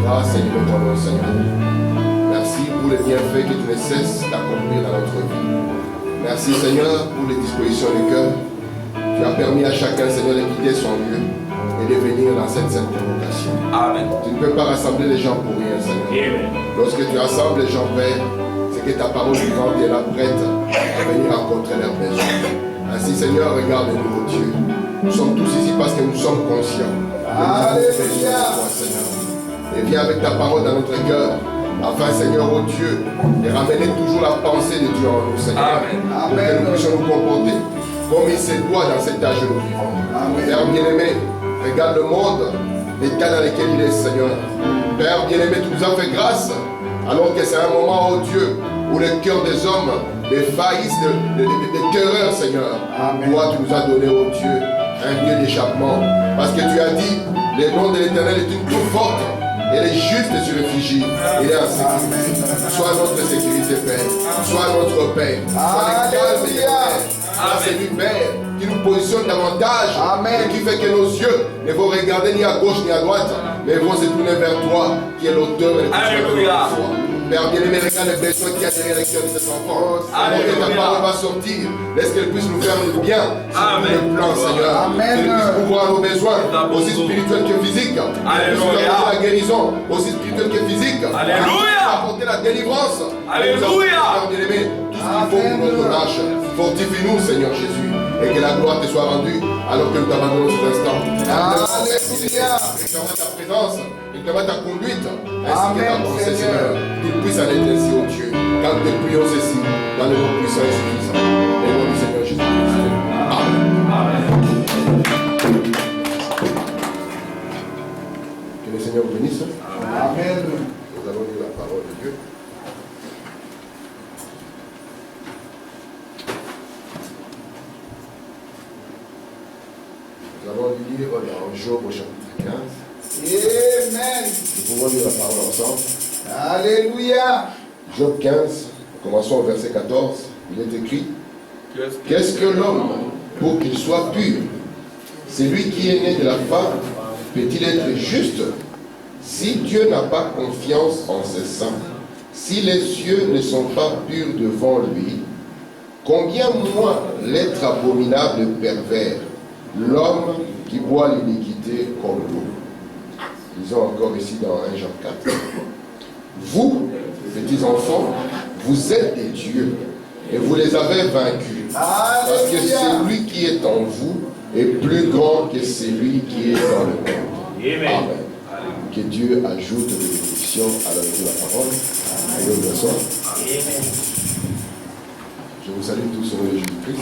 grâce et de ton nom, Seigneur. Merci pour les bienfaits que tu ne cesses d'accomplir dans notre vie. Merci, Seigneur, pour les dispositions du cœur. Tu as permis à chacun, Seigneur, de quitter son lieu et de venir dans cette sainte convocation. Amen. Tu ne peux pas rassembler les gens pour rien, Seigneur. Amen. Lorsque tu rassembles les gens, Père, c'est que ta parole vivante est là prête à venir rencontrer leurs besoins. Ainsi, Seigneur, regarde-nous, oh Dieu. Nous sommes tous ici parce que nous sommes conscients. Alléluia. Seigneur. Et viens avec ta parole dans notre cœur. Afin, Seigneur, oh Dieu, de ramener toujours la pensée de Dieu en nous, Seigneur. Amen. Pour que nous puissions nous comporter comme il se doit dans cet âge où nous vivons. Père bien-aimé, regarde le monde, l'état dans lequel il est, Seigneur. Père bien-aimé, tu nous as fait grâce, alors que c'est un moment, oh Dieu, où le cœur des hommes défaillissent de terreur, Seigneur. Toi, tu nous as donné, oh Dieu, un lieu d'échappement. Parce que tu as dit, le nom de l'Éternel est une tour forte. Et les justes se réfugient. Il est en sécurité. Sois notre sécurité, Père. Sois notre Père. Sois le calme et Père. C'est lui, Père, qui nous positionne davantage. Et qui fait que nos yeux ne vont regarder ni à gauche ni à droite, mais vont se tourner vers toi, qui est l'auteur et le Alléluia. Père bien-aimé, regarde les besoins qu'il y a derrière les cœurs de cet enfant. Alors que ta parole va sortir, laisse qu'elle puisse nous faire du bien. Sur le plan, Seigneur. Qu'elle puisse pouvoir nos besoins, aussi spirituels que physiques. Qu'elle puisse nous apporter la guérison, aussi spirituelle que physique. Alléluia. Apporter la délivrance. Alléluia. Père bien-aimé, tout ce qu'il faut pour notre marche. Fortifie-nous, Seigneur Jésus. Et que la gloire te soit rendue alors que nous t'abandonnons cet instant. Alléluia. Réclame ta présence, réclame ta conduite, ainsi que ta pensée, Seigneur. Qu'il puisse aller ainsi, oh Dieu, quand nous te prions ceci, dans le nom puissant et suffisant. Et au nom du Seigneur Jésus-Christ. Amen. Que le Seigneur vous bénisse. Amen. Nous allons lire la parole de Dieu. Nous allons lire dans Job au chapitre 15. Amen. Nous pouvons lire la parole ensemble. Alléluia. Job 15, commençons au verset 14. Il est écrit: qu'est-ce que l'homme pour qu'il soit pur? Celui qui est né de la femme peut-il être juste? Si Dieu n'a pas confiance en ses saints, si les cieux ne sont pas purs devant lui, combien moins l'être abominable et pervers, l'homme qui boit l'iniquité comme l'eau. Lisons encore ici dans 1 Jean 4. Vous, petits enfants, vous êtes des dieux et vous les avez vaincus. Parce que celui qui est en vous est plus grand que celui qui est dans le monde. Amen. Que Dieu ajoute des bénédictions à la lecture de la parole. Amen. Je vous salue tous au nom de Jésus-Christ.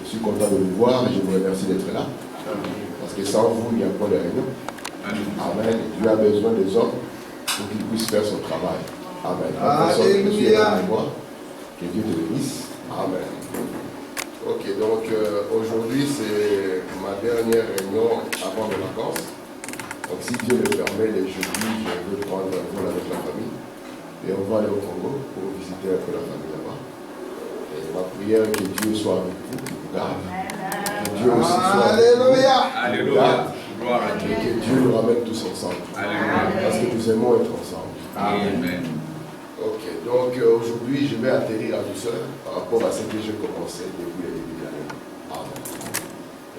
Je suis content de vous voir et je vous remercie d'être là. Parce que sans vous, il n'y a pas de réunion. Amen. Dieu a besoin des hommes pour qu'ils puissent faire son travail. Amen. Alléluia. Que Dieu te bénisse. Amen. Ok, donc aujourd'hui c'est ma dernière réunion avant les vacances. Donc si Dieu le permet, les jeudis, je veux prendre un vol avec la famille. Et on va aller au Congo pour visiter un peu la famille là-bas. Et ma prière est que Dieu soit avec vous, qu'il vous garde. Que Dieu aussi soit avec vous. Alléluia. Et que Dieu nous ramène tous ensemble. Alléluia. Parce que nous aimons être ensemble. Amen. Ok, donc aujourd'hui je vais atterrir à douceur par rapport à ce que j'ai commencé depuis le début de l'année. Amen.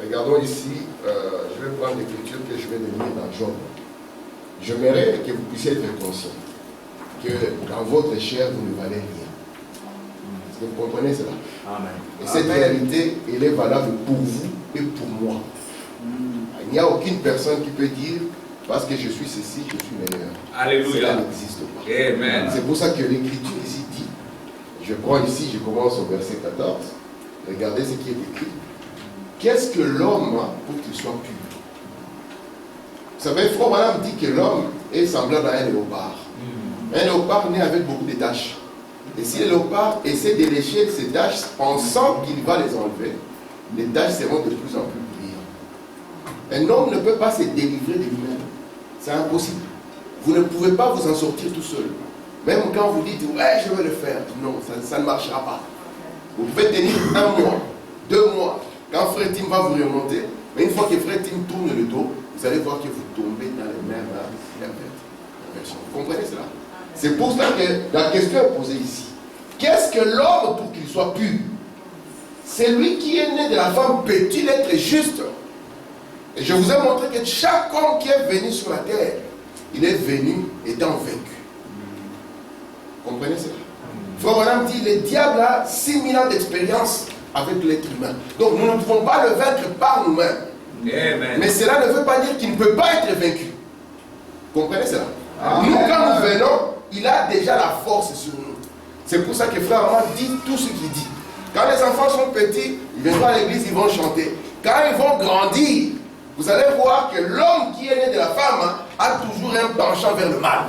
Regardons ici, je vais prendre l'écriture que je vais lire dans Job. J'aimerais que vous puissiez être conscient que dans votre chair vous ne valez rien. Est-ce que vous comprenez cela? Amen. Et cette réalité, elle est valable pour vous et pour moi. Il n'y a aucune personne qui peut dire parce que je suis ceci, je suis meilleur. Alléluia. Cela n'existe pas. Amen. C'est pour ça que l'écriture ici dit, je prends ici, je commence au verset 14, regardez ce qui est écrit. Qu'est-ce que l'homme a pour qu'il soit pur? Vous savez, Frère Branham dit que l'homme est semblable à un léopard. Un léopard né avec beaucoup de taches. Et si le léopard essaie de lécher ces taches, pensant qu'il va les enlever, les taches seront de plus en plus brillantes. Un homme ne peut pas se délivrer de lui-même. C'est impossible. Vous ne pouvez pas vous en sortir tout seul. Même quand vous dites, ouais, je vais le faire. Non, ça ne marchera pas. Vous pouvez tenir 1 mois, 2 mois. Quand Frère Tim va vous remonter, mais une fois que Frère Tim tourne le dos, vous allez voir que vous tombez dans les mêmes perversion. Vous comprenez cela? C'est pour cela que la question est posée ici. Qu'est-ce que l'homme pour qu'il soit pur? Celui qui est né de la femme peut-il être juste? Et je vous ai montré que chaque homme qui est venu sur la terre, il est venu étant vaincu. Vous comprenez cela? Frère Branham dit, le diable a 6000 ans d'expérience avec l'être humain. Donc nous ne pouvons pas le vaincre par nous-mêmes. Mais cela ne veut pas dire qu'il ne peut pas être vaincu. Vous comprenez cela? Nous, quand nous venons, il a déjà la force sur nous. C'est pour ça que Frère Branham dit tout ce qu'il dit. Quand les enfants sont petits, ils viennent à l'église, ils vont chanter. Quand ils vont grandir, vous allez voir que l'homme qui est né de la femme a toujours un penchant vers le mal.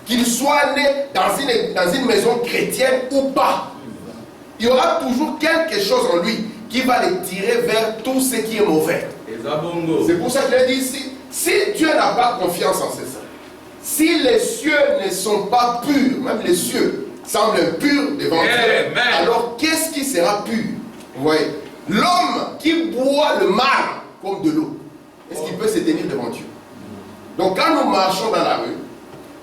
Qu'il soit né dans une maison chrétienne ou pas, il y aura toujours quelque chose en lui qui va le tirer vers tout ce qui est mauvais. C'est pour ça que je dis ici, si Dieu n'a pas confiance en ses saints, si les cieux ne sont pas purs, même les cieux semblent impurs devant Dieu, alors qu'est-ce qui sera pur? Vous voyez, l'homme qui boit le mal comme de l'eau, est-ce qu'il peut se tenir devant Dieu? Donc quand nous marchons dans la rue,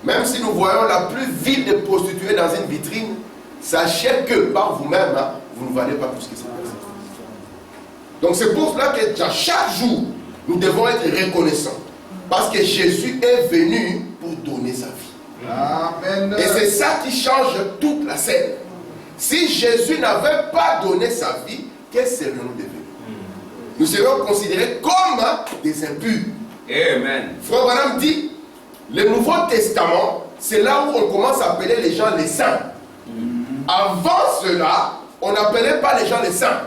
même si nous voyons la plus vile des prostituées dans une vitrine, sachez que par vous-même, vous ne valez pas tout ce qui se passe. Donc c'est pour cela que chaque jour, nous devons être reconnaissants. Parce que Jésus est venu pour donner sa vie. Amen. Et c'est ça qui change toute la scène. Si Jésus n'avait pas donné sa vie, qu'est-ce que serions-nous devenus? Nous serions considérés comme des impurs. Amen. Frère Branham dit, le Nouveau Testament, c'est là où on commence à appeler les gens les saints. Avant cela, on n'appelait pas les gens les saints.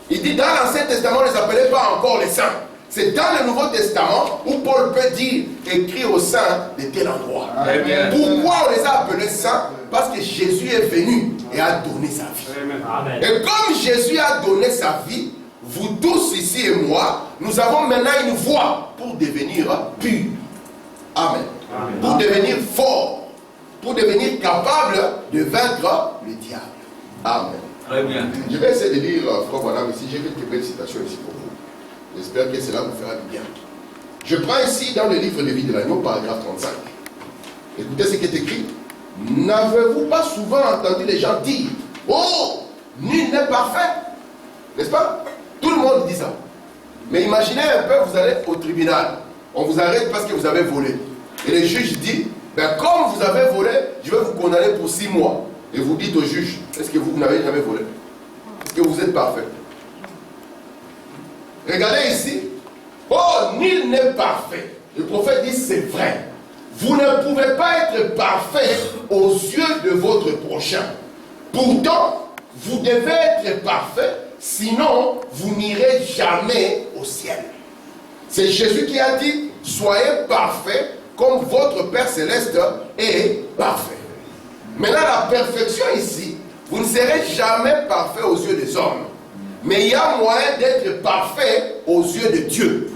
Il dit dans l'Ancien Testament, on ne les appelait pas encore les saints. C'est dans le Nouveau Testament où Paul peut dire, écrire aux saints de tel endroit. Amen. Pourquoi on les a appelés saints? Parce que Jésus est venu et a donné sa vie. Amen. Et comme Jésus a donné sa vie, vous tous ici et moi, nous avons maintenant une voie pour devenir purs. Amen. Amen. Pour devenir forts, pour devenir capable de vaincre le diable. Amen. Très bien. Je vais essayer de lire, Frère Branham, ici, j'ai quelques belles citations ici pour vous. J'espère que cela vous fera du bien. Je prends ici dans le livre de vie de l'agneau, paragraphe 35. Écoutez ce qui est écrit. N'avez-vous pas souvent entendu les gens dire, oh, nul n'est parfait? N'est-ce pas? Tout le monde dit ça. Mais imaginez un peu, vous allez au tribunal. On vous arrête parce que vous avez volé. Et le juge dit, ben comme vous avez volé, je vais vous condamner pour 6 mois. Et vous dites au juge, est-ce que vous n'avez jamais volé? Est-ce que vous êtes parfait? Regardez ici. Oh, nul n'est parfait. Le prophète dit, c'est vrai. Vous ne pouvez pas être parfait aux yeux de votre prochain. Pourtant, vous devez être parfait, sinon vous n'irez jamais au ciel. C'est Jésus qui a dit, soyez parfait comme votre Père Céleste est parfait. Maintenant, la perfection ici, vous ne serez jamais parfait aux yeux des hommes. Mais il y a moyen d'être parfait aux yeux de Dieu.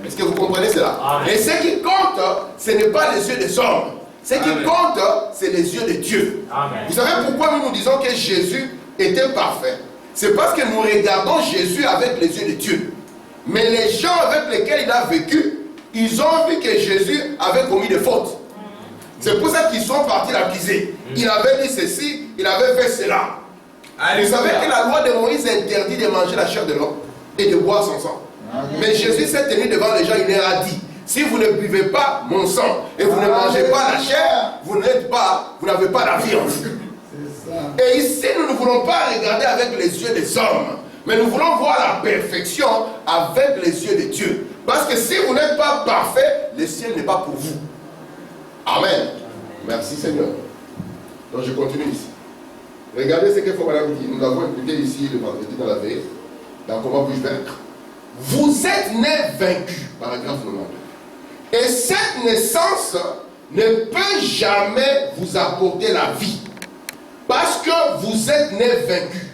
Est-ce que vous comprenez cela? Amen. Et ce qui compte, ce n'est pas les yeux des hommes. Ce qui compte, c'est les yeux de Dieu. Amen. Vous savez pourquoi nous disons que Jésus était parfait? C'est parce que nous regardons Jésus avec les yeux de Dieu. Mais les gens avec lesquels il a vécu, ils ont vu que Jésus avait commis des fautes. C'est pour ça qu'ils sont partis l'accuser. Il avait dit ceci, il avait fait cela. Vous savez que la loi de Moïse interdit de manger la chair de l'homme et de boire son sang. Mais Jésus s'est tenu devant les gens, il leur a dit, si vous ne buvez pas mon sang et vous ne mangez pas la chair, vous n'avez pas la vie en vous. Et ici, nous ne voulons pas regarder avec les yeux des hommes, mais nous voulons voir la perfection avec les yeux de Dieu. Parce que si vous n'êtes pas parfait, le ciel n'est pas pour vous. Amen. Merci Seigneur. Donc je continue ici. Regardez ce que Frère Branham dit. Nous l'avons écouté ici le vendredi dans la veille. Dans Comment puis-je vaincre? Vous êtes nés vaincus. Paragraphe 92. Et cette naissance ne peut jamais vous apporter la vie. Parce que vous êtes nés vaincus.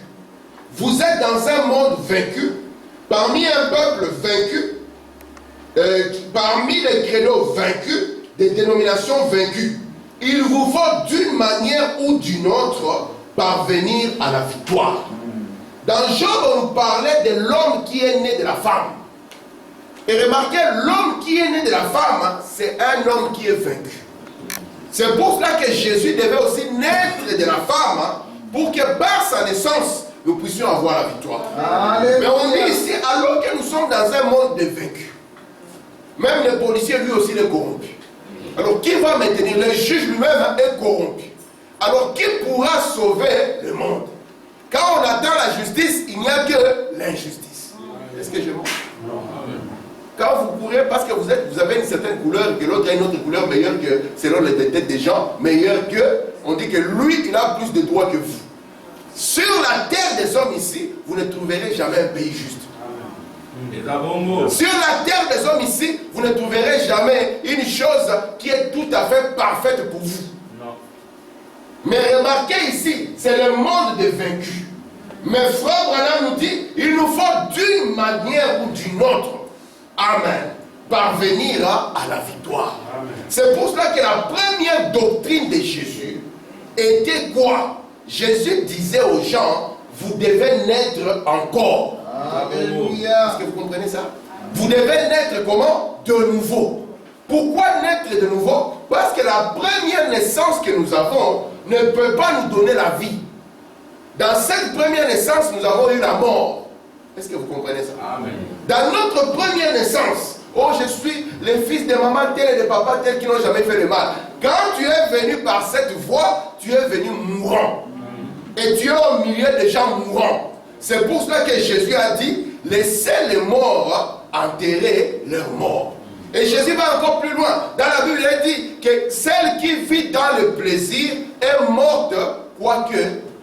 Vous êtes dans un monde vaincu. Parmi un peuple vaincu. Parmi les créneaux vaincus. Des dénominations vaincues. Il vous faut d'une manière ou d'une autre parvenir à la victoire. Dans Job, on nous parlait de l'homme qui est né de la femme. Et remarquez, l'homme qui est né de la femme, c'est un homme qui est vaincu. C'est pour cela que Jésus devait aussi naître de la femme, pour que par sa naissance, nous puissions avoir la victoire. Alléluia. Mais on dit ici, alors que nous sommes dans un monde de vaincus, même le policier lui aussi est corrompu. Alors qui va maintenir? Le juge lui-même est corrompu. Alors qui pourra sauver le monde? Quand on attend la justice, il n'y a que l'injustice. Est-ce que je mens? Quand vous pourrez, parce que vous avez une certaine couleur, que l'autre a une autre couleur meilleure que, selon les têtes des gens, meilleure que, on dit que lui, il a plus de droits que vous. Sur la terre des hommes ici, vous ne trouverez jamais un pays juste. Sur la terre des hommes ici, vous ne trouverez jamais une chose qui est tout à fait parfaite pour vous. Non. Mais remarquez ici, c'est le monde des vaincus. Mais Frère Branham nous dit, il nous faut d'une manière ou d'une autre, amen, parvenir à la victoire. C'est pour cela que la première doctrine de Jésus était quoi? Jésus disait aux gens, vous devez naître encore. Alléluia. Est-ce que vous comprenez ça? Vous devez naître comment? De nouveau. Pourquoi naître de nouveau? Parce que la première naissance que nous avons ne peut pas nous donner la vie. Dans cette première naissance, nous avons eu la mort. Est-ce que vous comprenez ça? Amen. Dans notre première naissance, oh, je suis le fils de maman telle et de papa tel qui n'ont jamais fait le mal. Quand tu es venu par cette voie, tu es venu mourant. Et tu es au milieu des gens mourants. C'est pour cela que Jésus a dit, laissez les morts enterrer leurs morts. Et Jésus va encore plus loin. Dans la Bible, il dit que celle qui vit dans le plaisir est morte, quoique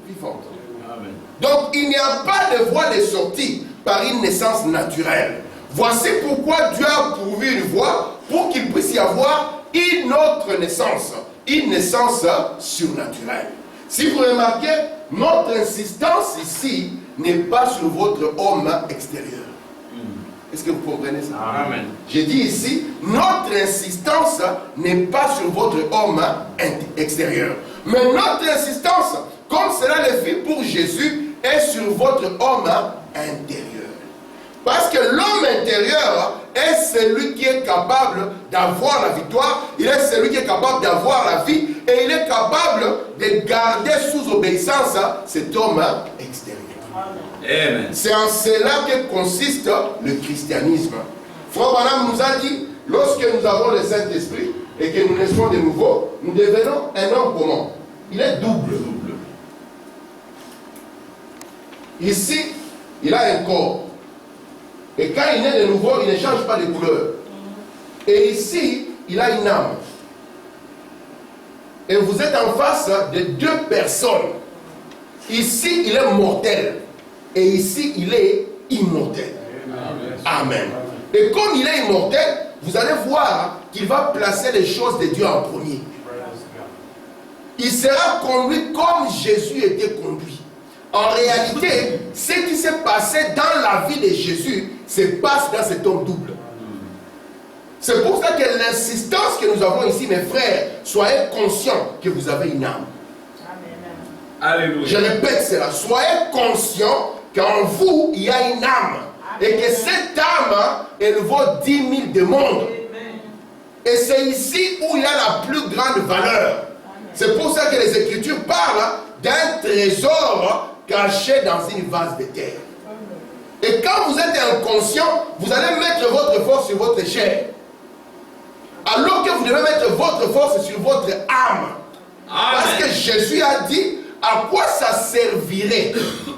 vivante. Amen. Donc il n'y a pas de voie de sortie par une naissance naturelle. Voici pourquoi Dieu a pourvu une voie pour qu'il puisse y avoir une autre naissance. Une naissance surnaturelle. Si vous remarquez, notre insistance ici n'est pas sur votre homme extérieur. Est-ce que vous comprenez ça? Amen. J'ai dit ici, notre insistance n'est pas sur votre homme extérieur. Mais notre insistance, comme cela le fit pour Jésus, est sur votre homme intérieur. Parce que l'homme intérieur est celui qui est capable d'avoir la victoire, il est celui qui est capable d'avoir la vie, et il est capable de garder sous obéissance cet homme extérieur. Amen. C'est en cela que consiste le christianisme. Frère Branham nous a dit, lorsque nous avons le Saint-Esprit et que nous naissons de nouveau, nous devenons un homme comment? Il est double. Ici, il a un corps. Et quand il naît de nouveau, il ne change pas de couleur. Et ici, il a une âme. Et vous êtes en face de deux personnes. Ici, il est mortel. Et ici, il est immortel. Amen. Et comme il est immortel, vous allez voir qu'il va placer les choses de Dieu en premier. Il sera conduit comme Jésus était conduit. En réalité, ce qui s'est passé dans la vie de Jésus se passe dans cet homme double. C'est pour ça que l'insistance que nous avons ici, mes frères, soyez conscients que vous avez une âme. Alléluia. Je répète cela, soyez conscients qu'en vous, il y a une âme. Et que cette âme, elle vaut 10 000 de monde. Et c'est ici où il y a la plus grande valeur. C'est pour ça que les Écritures parlent d'un trésor caché dans une vase de terre. Et quand vous êtes inconscient, vous allez mettre votre force sur votre chair. Alors que vous devez mettre votre force sur votre âme. Amen. Parce que Jésus a dit, à quoi ça servirait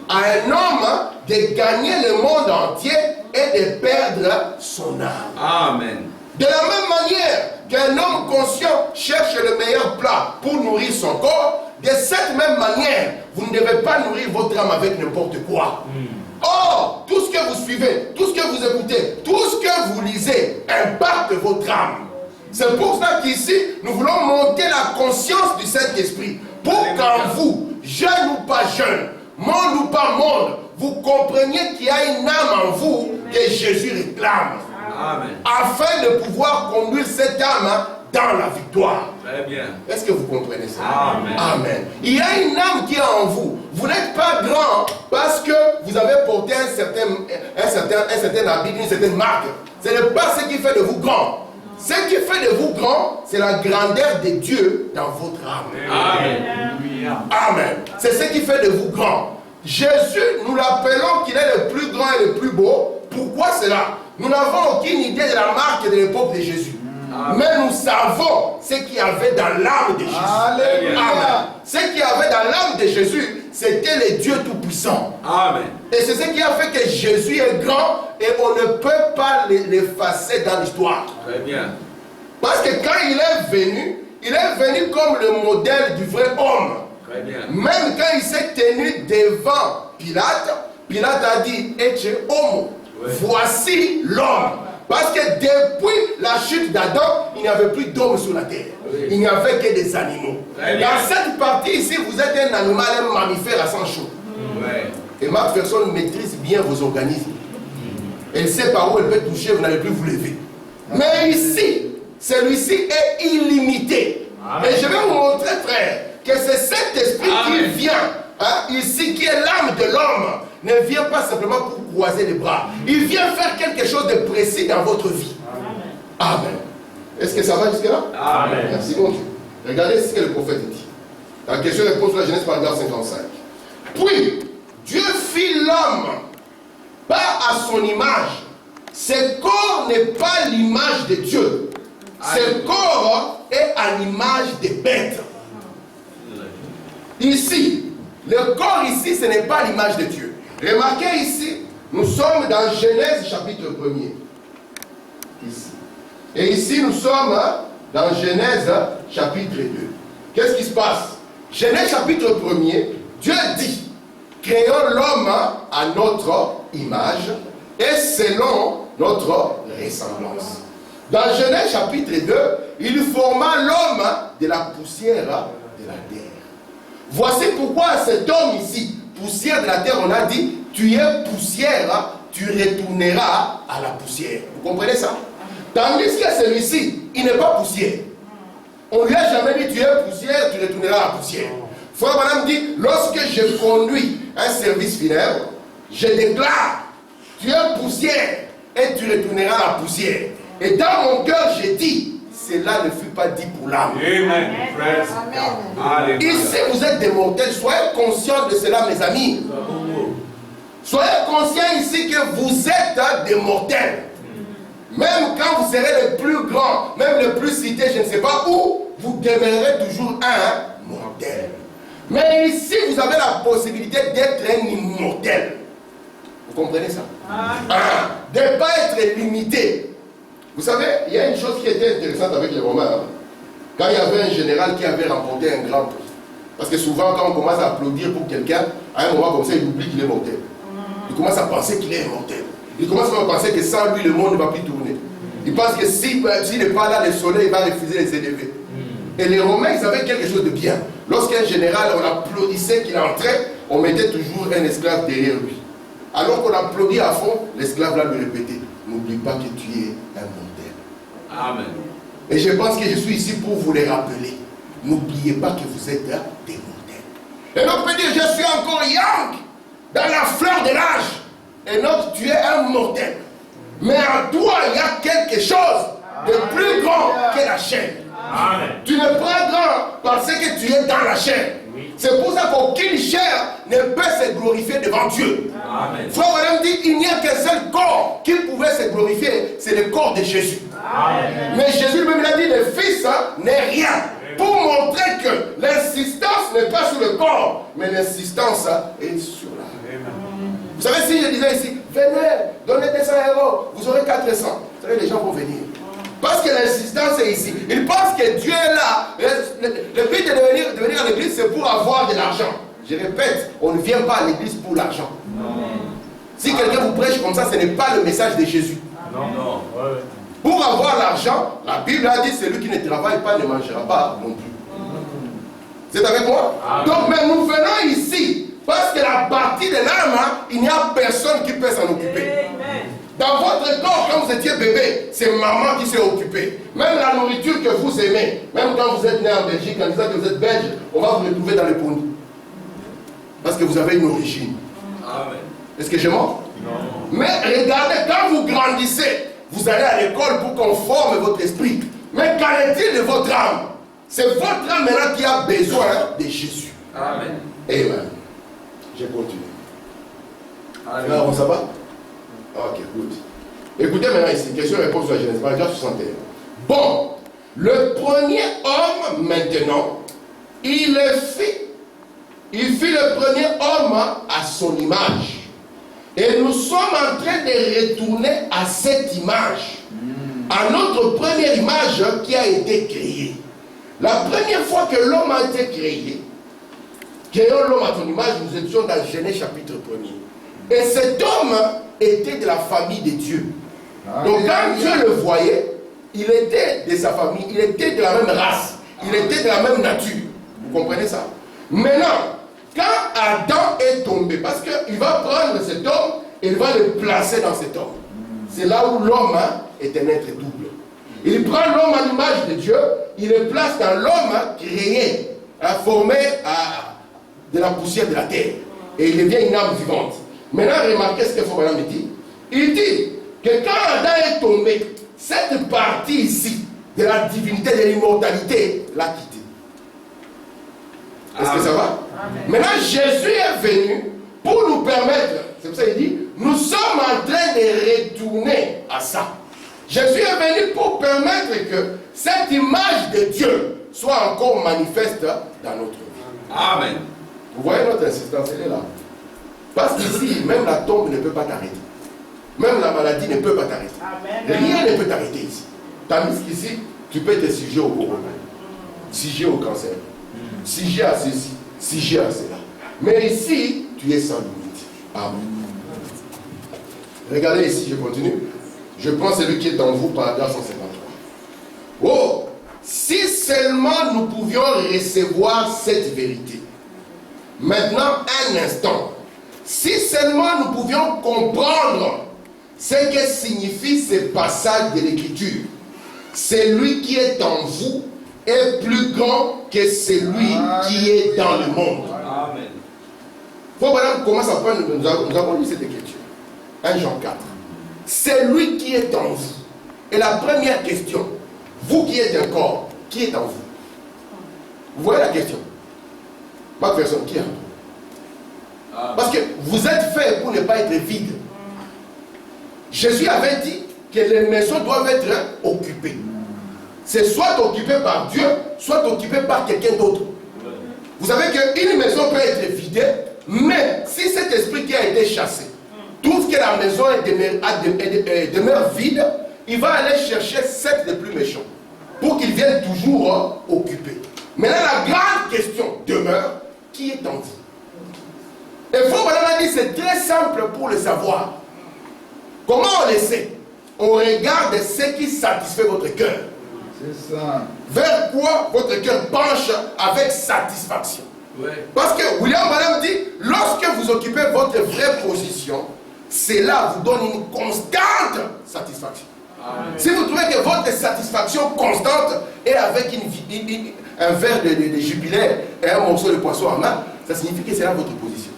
à un homme de gagner le monde entier et de perdre son âme? Amen. De la même manière qu'un homme conscient cherche le meilleur plat pour nourrir son corps, de cette même manière, vous ne devez pas nourrir votre âme avec n'importe quoi. Or, tout ce que vous suivez, tout ce que vous écoutez, tout ce que vous lisez impacte votre âme. C'est pour cela qu'ici, nous voulons monter la conscience du Saint-Esprit pour qu'en vous, jeune ou pas jeune, monde ou pas monde, vous compreniez qu'il y a une âme en vous que Jésus réclame. Amen. Afin de pouvoir conduire cette âme dans la victoire. Très bien. Est-ce que vous comprenez ça? Amen. Amen. Il y a une âme qui est en vous. Vous n'êtes pas grand parce que vous avez porté un certain habit, une certaine marque. Ce n'est pas ce qui fait de vous grand. Ce qui fait de vous grand, c'est la grandeur de Dieu dans votre âme. Amen. Amen. C'est ce qui fait de vous grand. Jésus, nous l'appelons qu'il est le plus grand et le plus beau. Pourquoi cela? Nous n'avons aucune idée de la marque de l'époque de Jésus. Amen. Mais nous savons ce qu'il y avait dans l'âme de Jésus. Amen. Ce qu'il y avait dans l'âme de Jésus, c'était le Dieu Tout-Puissant. Amen. Et c'est ce qui a fait que Jésus est grand et on ne peut pas l'effacer dans l'histoire. Très bien. Parce que quand il est venu comme le modèle du vrai homme. Très bien. Même quand il s'est tenu devant Pilate, Pilate a dit, Ece homo, voici l'homme. Parce que depuis la chute d'Adam, il n'y avait plus d'hommes sur la terre. Oui. Il n'y avait que des animaux. Dans cette partie ici, vous êtes un animal, un mammifère à sang chaud. Et ma personne maîtrise bien vos organismes. Elle sait par où elle peut toucher, vous n'allez plus vous lever. Mais ici, celui-ci est illimité. Amen. Et je vais vous montrer, frère, que c'est cet esprit qui vient, ici, qui est l'âme de l'homme, ne vient pas simplement pour croiser les bras. Il vient faire quelque chose de précis dans votre vie. Amen. Amen. Est-ce que ça va jusque-là? Amen. Merci mon Dieu. Regardez ce que le prophète dit. La question répond sur la Genèse paragraphe 55. Puis, Dieu fit l'homme, pas à son image. Ce corps n'est pas l'image de Dieu. Ce corps est à l'image des bêtes. Ici, le corps ici, ce n'est pas l'image de Dieu. Remarquez ici, nous sommes dans Genèse chapitre 1er. Ici. Et ici, nous sommes dans Genèse chapitre 2. Qu'est-ce qui se passe? Genèse chapitre 1er, Dieu dit, créons l'homme à notre image et selon notre ressemblance. Dans Genèse chapitre 2, il forma l'homme de la poussière de la terre. Voici pourquoi cet homme ici, poussière de la terre, on a dit, tu es poussière, tu retourneras à la poussière. Vous comprenez ça? Tandis que celui-ci, il n'est pas poussière. On ne lui a jamais dit, tu es poussière, tu retourneras à la poussière. Frère Madame dit, lorsque je conduis un service funèbre, je déclare, tu es poussière et tu retourneras à la poussière. Et dans mon cœur, j'ai dit, cela ne fut pas dit pour l'âme. Amen. Amen. Ici, vous êtes des mortels. Soyez conscients de cela, mes amis. Soyez conscients ici que vous êtes des mortels. Même quand vous serez le plus grand, même le plus cité, je ne sais pas où, vous demeurerez toujours un mortel. Mais ici, vous avez la possibilité d'être un immortel. Vous comprenez ça? De ne pas être limité. Vous savez, il y a une chose qui était intéressante avec les Romains. Quand il y avait un général qui avait remporté un grand prix. Parce que souvent, quand on commence à applaudir pour quelqu'un, à un moment comme ça, il oublie qu'il est mortel. Il commence à penser qu'il est immortel. Il commence à penser que sans lui, le monde ne va plus tourner. Il pense que s'il n'est pas là, le soleil va refuser les élever. Et les Romains, ils avaient quelque chose de bien. Lorsqu'un général, on applaudissait qu'il entrait, on mettait toujours un esclave derrière lui. Alors qu'on applaudit à fond, l'esclave là lui répétait, n'oublie pas que tu es un mortel. Amen. Et je pense que je suis ici pour vous les rappeler. N'oubliez pas que vous êtes des mortels. Et donc, peut dire, je suis encore young, dans la fleur de l'âge. Et donc, tu es un mortel. Mais en toi, il y a quelque chose de plus grand que la chair. Amen. Tu n'es pas grand parce que tu es dans la chair. Oui. C'est pour ça qu'aucune chair ne peut se glorifier devant Dieu. Amen. Frère Madame dit, il n'y a qu'un seul corps qui pouvait se glorifier, c'est le corps de Jésus. Amen. Mais Jésus lui-même a dit, le Fils n'est rien. Amen. Pour montrer que l'insistance n'est pas sur le corps, mais l'insistance est sur la. Amen. Vous savez, si je disais ici, venez, donnez 200 €, vous aurez 400. Vous savez, les gens vont venir. Parce que l'insistance est ici. Ils pensent que Dieu est là. Le but de venir à l'église, c'est pour avoir de l'argent. Je répète, on ne vient pas à l'église pour l'argent. Si quelqu'un vous prêche comme ça, ce n'est pas le message de Jésus. Non. Pour avoir l'argent, la Bible a dit, celui qui ne travaille pas ne mangera pas non plus. Vous êtes avec moi? Donc, mais nous venons ici, parce que la partie de l'âme, il n'y a personne qui peut s'en occuper. Dans votre corps, quand vous étiez bébé, c'est maman qui s'est occupée. Même la nourriture que vous aimez, même quand vous êtes né en Belgique, en disant que vous êtes belge, on va vous retrouver dans le pont. Parce que vous avez une origine. Amen. Est-ce que je mens? Non. Mais regardez, quand vous grandissez, vous allez à l'école pour qu'on forme votre esprit. Mais qu'en est-il de votre âme? C'est votre âme maintenant qui a besoin de Jésus. Amen. Amen. Je continue. Amen. Alors, ça va? Ok, good. Écoutez maintenant ici, question-réponse sur la Genèse, paragraphe 61. Bon, le premier homme maintenant, il fit le premier homme à son image. Et nous sommes en train de retourner à cette image, à notre première image qui a été créée. La première fois que l'homme a été créé, créons l'homme à son image, nous étions dans Genèse chapitre 1er. Et cet homme était de la famille de Dieu. Donc quand Dieu le voyait, il était de sa famille, il était de la même race, il était de la même nature. Vous comprenez ça? Maintenant, quand Adam est tombé, parce qu'il va prendre cet homme et il va le placer dans cet homme. C'est là où l'homme est un être double. Il prend l'homme à l'image de Dieu, il le place dans l'homme créé, formé de la poussière de la terre. Et il devient une âme vivante. Maintenant, remarquez ce que Foucault dit. Il dit que quand Adam est tombé, cette partie ici de la divinité, de l'immortalité, l'a quitté. Est-ce que ça va? Amen. Maintenant, Jésus est venu pour nous permettre, c'est pour ça qu'il dit, nous sommes en train de retourner à ça. Jésus est venu pour permettre que cette image de Dieu soit encore manifeste dans notre vie. Amen. Vous voyez notre insistance, elle est là. Parce qu'ici, même la tombe ne peut pas t'arrêter. Même la maladie ne peut pas t'arrêter. Rien ne peut t'arrêter ici. Tandis qu'ici, tu peux être sujet au corona, sujet au cancer, sujet à ceci, sujet à cela. Mais ici, tu es sans limite. Amen. Regardez ici, je continue. Je prends celui qui est en vous, paragraphe 153. Oh, si seulement nous pouvions recevoir cette vérité. Maintenant, un instant. Si seulement nous pouvions comprendre ce que signifie ce passage de l'Écriture. Celui qui est en vous est plus grand que celui qui est dans le monde. Amen. Faut madame commence à prendre, nous avons lu cette écriture. 1 Jean 4. Celui qui est en vous. Et la première question, vous qui êtes un corps, qui est en vous? Vous voyez la question? Pas personne qui est en vous. Parce que vous êtes fait pour ne pas être vide. Jésus avait dit que les maisons doivent être occupées. C'est soit occupé par Dieu, soit occupé par quelqu'un d'autre. Vous savez qu'une maison peut être vidée, mais si cet esprit qui a été chassé trouve que la maison demeure vide, il va aller chercher 7 des plus méchants pour qu'ils viennent toujours occuper. Maintenant, la grande question demeure, qui est en vous? Et Foucault a dit, c'est très simple pour le savoir. Comment on le sait? On regarde ce qui satisfait votre cœur. C'est ça. Vers quoi votre cœur penche avec satisfaction. Ouais. Parce que William Branham dit, lorsque vous occupez votre vraie position, cela vous donne une constante satisfaction. Amen. Si vous trouvez que votre satisfaction constante est avec un verre de jubilaire et un morceau de poisson en main, ça signifie que c'est là votre position.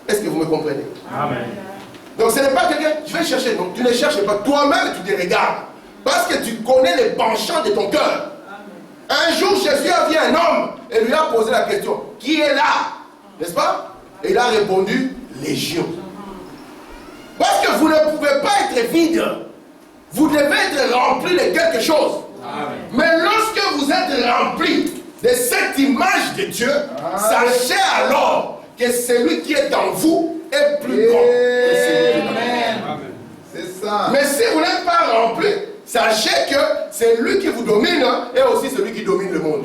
Est-ce que vous me comprenez? Amen. Donc ce n'est pas quelqu'un, je vais chercher, donc tu ne cherches pas, toi-même tu te regardes. Parce que tu connais les penchants de ton cœur. Un jour Jésus a vu un homme et lui a posé la question, qui est là? N'est-ce pas? Et il a répondu, Légion. Parce que vous ne pouvez pas être vide. Vous devez être rempli de quelque chose. Amen. Mais lorsque vous êtes rempli de cette image de Dieu, sachez alors que celui qui est en vous est plus grand que celui qui est en vous. C'est ça. Mais si vous n'êtes pas rempli, sachez que c'est lui qui vous domine et aussi celui qui domine le monde.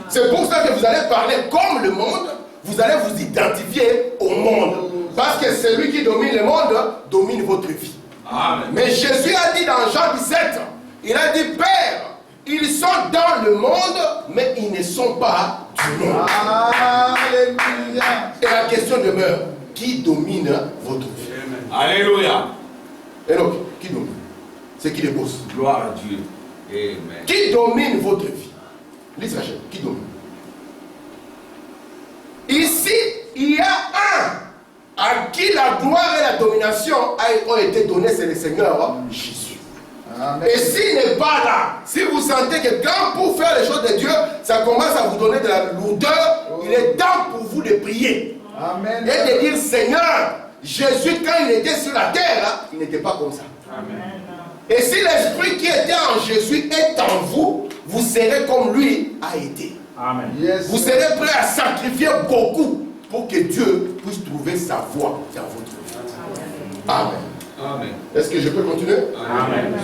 C'est pour ça que vous allez parler comme le monde, vous allez vous identifier au monde. Parce que celui qui domine le monde domine votre vie. Amen. Mais Jésus a dit dans Jean 17, il a dit, Père, ils sont dans le monde, mais ils ne sont pas du monde. Alléluia. Et la question demeure, qui domine votre vie? Alléluia. Et donc, qui domine? C'est qui les bosse? Gloire à Dieu. Amen. Qui domine votre vie? Lise Rachel, qui domine? Ici, il y a un à qui la gloire et la domination révélation ont été données, c'est le Seigneur Jésus. Amen. Et s'il n'est pas là, si vous sentez que quand pour faire les choses de Dieu, ça commence à vous donner de la lourdeur, il est temps pour vous de prier. Amen. Et de dire, Seigneur, Jésus, quand il était sur la terre, il n'était pas comme ça. Amen. Et si l'esprit qui était en Jésus est en vous, vous serez comme lui a été. Amen. Yes. Vous serez prêt à sacrifier beaucoup pour que Dieu puisse trouver sa voie dans votre vie. Amen. Amen. Est-ce que je peux continuer? Amen.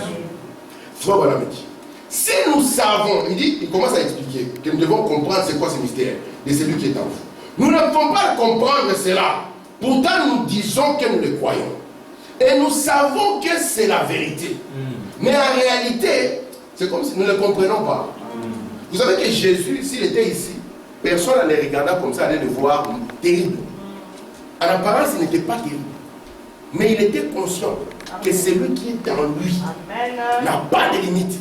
Frère Branham dit, si nous savons, il commence à expliquer que nous devons comprendre c'est quoi ce mystère de celui qui est en vous. Nous ne pouvons pas comprendre cela. Pourtant, nous disons que nous le croyons. Et nous savons que c'est la vérité. Mais en réalité, c'est comme si nous ne le comprenons pas. Vous savez que Jésus, s'il était ici, personne ne le regardait comme ça, allait le voir terrible. En apparence, il n'était pas terrible. Mais il était conscient que celui qui est en lui n'a pas de limite.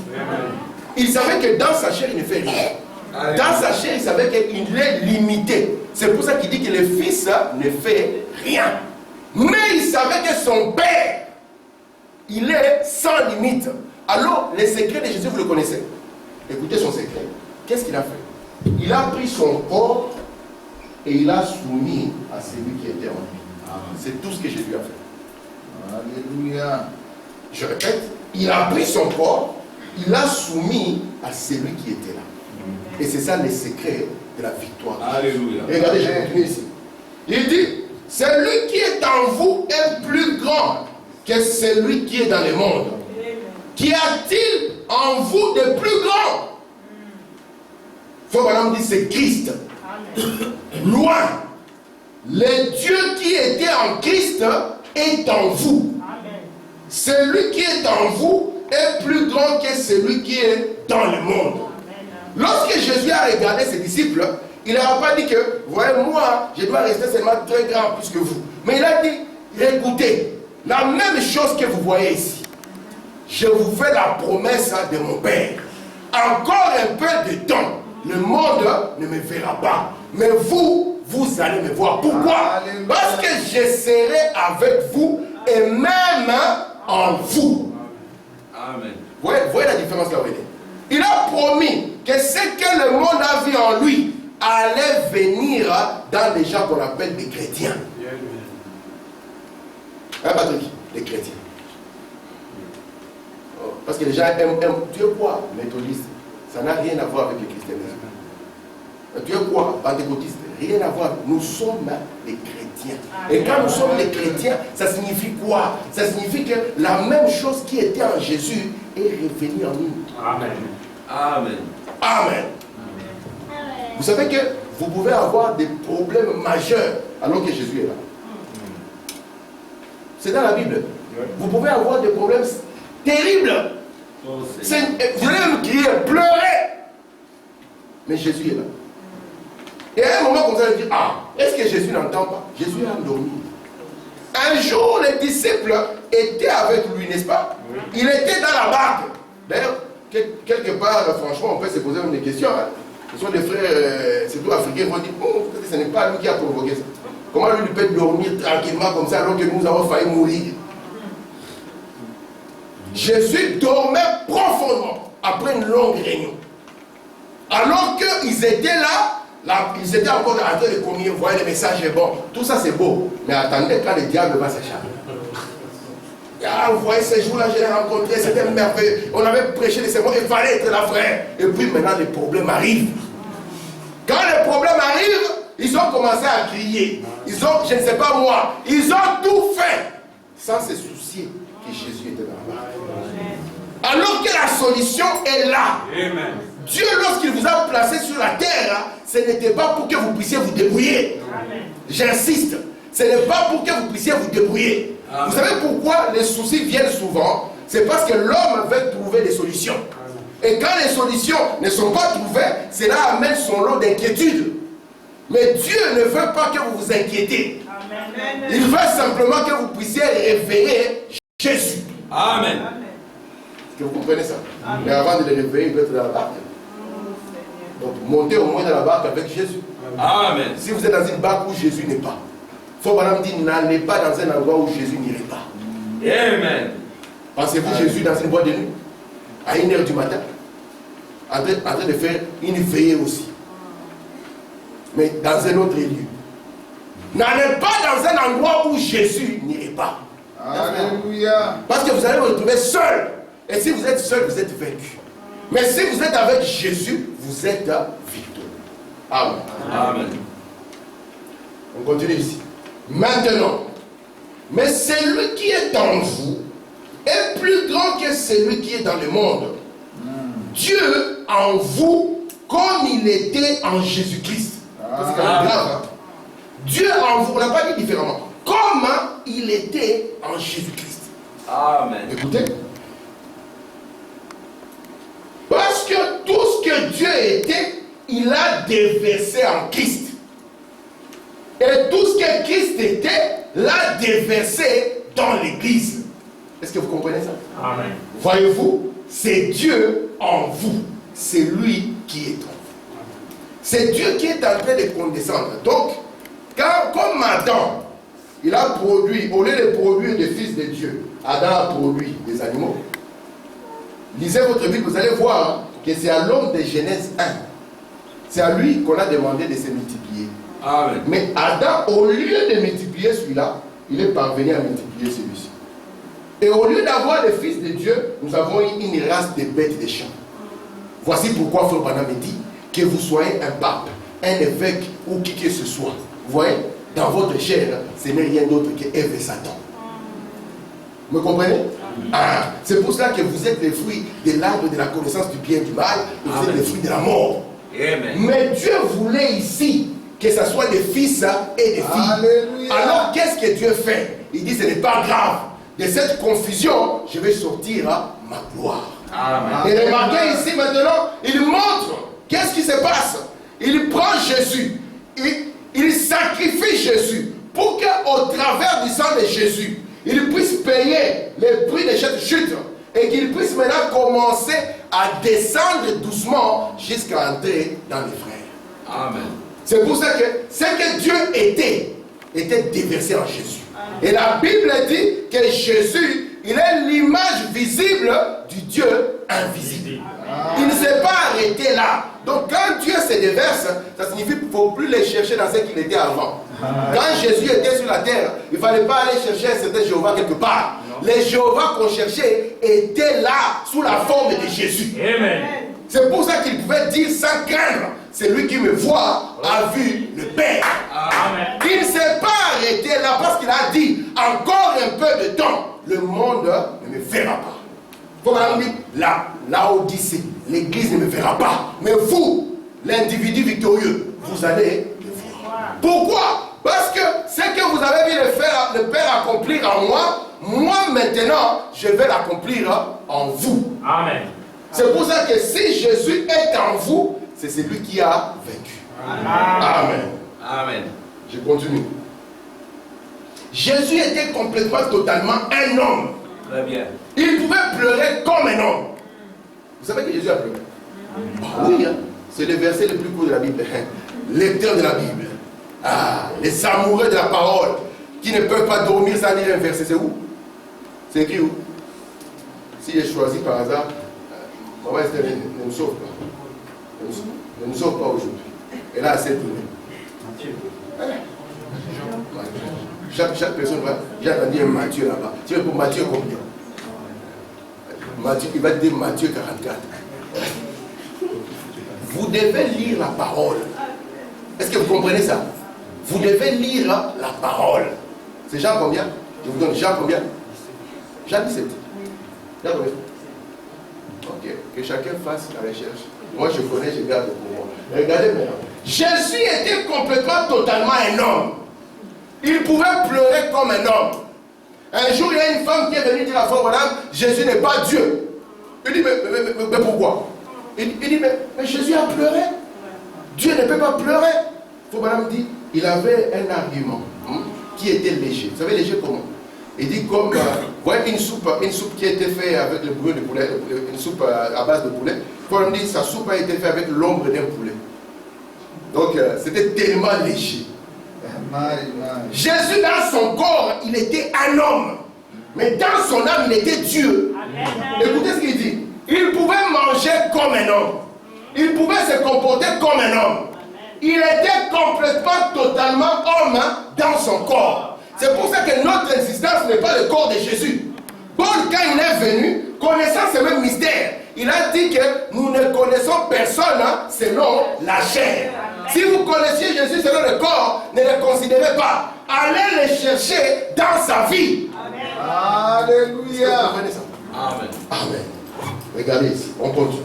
Il savait que dans sa chair, il ne fait rien. Dans sa chair, il savait qu'il est limité. C'est pour ça qu'il dit que le Fils ne fait rien. Mais il savait que son Père, il est sans limite. Alors, le secret de Jésus, vous le connaissez. Écoutez son secret. Qu'est-ce qu'il a fait? Il a pris son corps et il a soumis à celui qui était en lui. C'est tout ce que Jésus a fait. Alléluia. Je répète, il a pris son corps, il a soumis à celui qui était là. Et c'est ça le secret de la victoire. Alléluia. Regardez, je continue ici. Il dit, celui qui est en vous est plus grand que celui qui est dans le monde. Qu'y a-t-il en vous de plus grand? Frère Branham dit, c'est Christ. Loin. Le Dieu qui était en Christ est en vous. Amen. Celui qui est en vous est plus grand que celui qui est dans le monde. Amen. Lorsque Jésus a regardé ses disciples, il ne leur a pas dit que, voyez, moi, je dois rester seulement très grand plus que vous. Mais il a dit, écoutez, la même chose que vous voyez ici, je vous fais la promesse de mon Père. Encore un peu de temps, le monde ne me verra pas. Mais vous allez me voir. Pourquoi? Alléluia. Parce que je serai avec vous et même en vous. Amen. Vous voyez la différence là où il est. Il a promis que ce que le monde a vu en lui allait venir dans les gens qu'on appelle des chrétiens. Hein, Patrick? Les chrétiens. Parce que les gens aiment Dieu quoi? Méthodiste. Ça n'a rien à voir avec le christianisme. Dieu quoi? Pentecôtiste. Rien à voir. Nous sommes les chrétiens. Et quand nous sommes les chrétiens, ça signifie quoi? Ça signifie que la même chose qui était en Jésus est revenue en nous. Amen. Amen. Amen. Vous savez que vous pouvez avoir des problèmes majeurs alors que Jésus est là. C'est dans la Bible. Vous pouvez avoir des problèmes terribles. Vous allez même crier, pleurer. Mais Jésus est là. Et à un moment comme ça, il dit, ah, est-ce que Jésus n'entend pas? Jésus a endormi. Un jour, les disciples étaient avec lui, n'est-ce pas? Oui. Il était dans la barque. D'ailleurs, quelque part, franchement, on peut se poser des questions. Hein. Ce sont des frères, surtout africains, qui vont dire, oh, peut-être que ce n'est pas lui qui a provoqué ça. Comment lui peut dormir tranquillement comme ça alors que nous avons failli mourir? Jésus dormait profondément après une longue réunion. Alors qu'ils étaient là, ils étaient encore en train de communier, vous voyez, le message est bon. Tout ça c'est beau. Mais attendez quand le diable va s'acharner. Ah, vous voyez, ces jours-là, je l'ai rencontré, c'était merveilleux. On avait prêché les sermons, il fallait être là, frère. Et puis maintenant, les problèmes arrivent. Quand les problèmes arrivent, ils ont commencé à crier. Ils ont, je ne sais pas moi, ils ont tout fait sans se soucier que Jésus était dans la barque. Alors que la solution est là. Amen. Dieu, lorsqu'il vous a placé sur la terre, ce n'était pas pour que vous puissiez vous débrouiller. J'insiste, ce n'est pas pour que vous puissiez vous débrouiller. Amen. Vous savez pourquoi les soucis viennent souvent? C'est parce que l'homme veut trouver des solutions. Et quand les solutions ne sont pas trouvées, cela amène son lot d'inquiétude. Mais Dieu ne veut pas que vous vous inquiétez. Amen. Il veut simplement que vous puissiez réveiller Jésus. Amen. Est-ce que vous comprenez ça? Amen. Mais avant de le réveiller, il doit être dans la barque. Donc montez au moins dans la barque avec Jésus. Amen. Si vous êtes dans une barque où Jésus n'est pas, Frère Branham dit, n'allez pas dans un endroit où Jésus n'irait pas. Amen. Pensez-vous Jésus dans une boîte de nuit, à 1h du matin, en train de faire une veillée aussi. Mais dans un autre lieu. N'allez pas dans un endroit où Jésus n'irait pas. Alléluia. Parce que vous allez vous retrouver seul. Et si vous êtes seul, vous êtes vaincu. Mais si vous êtes avec Jésus, vous êtes victorieux. Amen. Amen. On continue ici. Maintenant, mais celui qui est en vous est plus grand que celui qui est dans le monde. Dieu en vous comme il était en Jésus-Christ. C'est quand même grave. Hein? Dieu en vous, on n'a pas dit différemment. Comme il était en Jésus-Christ. Amen. Écoutez. Parce que tout ce que Dieu était, il a déversé en Christ. Et tout ce que Christ était, l'a déversé dans l'Église. Est-ce que vous comprenez ça? Amen. Voyez-vous, c'est Dieu en vous. C'est lui qui est en vous. C'est Dieu qui est en train de condescendre. Donc, comme Adam, il a produit, au lieu de produire des fils de Dieu, Adam a produit des animaux. Lisez votre Bible, vous allez voir que c'est à l'homme de Genèse 1. C'est à lui qu'on a demandé de se multiplier. Amen. Mais Adam, au lieu de multiplier celui-là, il est parvenu à multiplier celui-ci. Et au lieu d'avoir des fils de Dieu, nous avons une race de bêtes des champs. Voici pourquoi Frère Branham dit que vous soyez un pape, un évêque ou qui que ce soit. Vous voyez, dans votre chair, ce n'est rien d'autre que Ève et Satan. Vous me comprenez? Ah, c'est pour cela que vous êtes les fruits de l'arbre de la connaissance du bien et du mal, et vous êtes les fruits de la mort. Amen. Mais Dieu voulait ici que ce soit des fils et des filles. Alléluia. Alors qu'est-ce que Dieu fait? Il dit ce n'est pas grave. De cette confusion, je vais sortir ma gloire. Amen. Et remarquez ici maintenant, il montre qu'est-ce qui se passe. Il prend Jésus, il sacrifie Jésus pour qu'au travers du sang de Jésus, il puisse payer le prix de cette chute et qu'il puisse maintenant commencer à descendre doucement jusqu'à entrer dans les frères. Amen. C'est pour ça que ce que Dieu était déversé en Jésus. Et la Bible dit que Jésus, il est l'image visible du Dieu invisible. Il ne s'est pas arrêté là. Donc quand Dieu se déverse, ça signifie qu'il ne faut plus les chercher dans ce qu'il était avant. Quand Jésus était sur la terre, il ne fallait pas aller chercher un certain Jéhovah quelque part. Les Jéhovah qu'on cherchait étaient là sous la forme de Jésus. Amen. C'est pour ça qu'il pouvait dire sans craindre, celui qui me voit a vu le Père. Amen. Il ne s'est pas arrêté là parce qu'il a dit, encore un peu de temps, le monde ne me verra pas. Il faut vraiment dire, là Odyssée, l'église ne me verra pas. Mais vous, l'individu victorieux, vous allez le voir. Pourquoi? Parce que ce que vous avez vu le Père accomplir en moi maintenant, je vais l'accomplir en vous. Amen. C'est pour ça que si Jésus est en vous, c'est celui qui a vaincu. Amen. Amen. Je continue. Jésus était complètement, totalement un homme. Très bien. Il pouvait pleurer comme un homme. Vous savez que Jésus a pleuré? Oui, hein? C'est le verset le plus court de la Bible. Lecteur de la Bible. Ah, les amoureux de la parole qui ne peuvent pas dormir sans lire un verset. C'est où? C'est écrit où? Si j'ai choisi par hasard, maman Esther ne nous sauve pas. Ne nous sauve pas aujourd'hui. Elle a assez donné. Chaque personne va. J'ai entendu un Matthieu là-bas. Tu veux pour Matthieu combien? Matthieu, il va te dire Matthieu 44. Vous devez lire la parole. Est-ce que vous comprenez ça? Vous devez lire la parole. C'est Jean combien? Je vous donne Jean combien? Jean 17. Jean combien? Ok, que chacun fasse la recherche. Moi je connais, je garde pour moi. Regardez maintenant. Jésus était complètement, totalement un homme. Il pouvait pleurer comme un homme. Un jour, il y a une femme qui est venue dire à Frère Branham, Jésus n'est pas Dieu. Il dit, mais pourquoi? Il dit, mais Jésus a pleuré. Dieu ne peut pas pleurer. Frère Branham dit, il avait un argument qui était léger. Vous savez léger comment? Il dit comme, voyez une soupe qui a été faite avec le brûle de poulet, une soupe à base de poulet. Frère Branham dit, sa soupe a été faite avec l'ombre d'un poulet. Donc c'était tellement léger. Jésus dans son corps, il était un homme. Mais dans son âme, il était Dieu. Écoutez ce qu'il dit. Il pouvait manger comme un homme. Il pouvait se comporter comme un homme. Il était complètement, totalement homme dans son corps. C'est pour ça que notre existence n'est pas le corps de Jésus. Paul, quand il est venu, connaissant ce même mystère, il a dit que nous ne connaissons personne selon la chair. Si vous connaissiez Jésus selon le corps, ne le considérez pas. Allez le chercher dans sa vie. Alléluia. Amen. Amen. Regardez ici, on continue.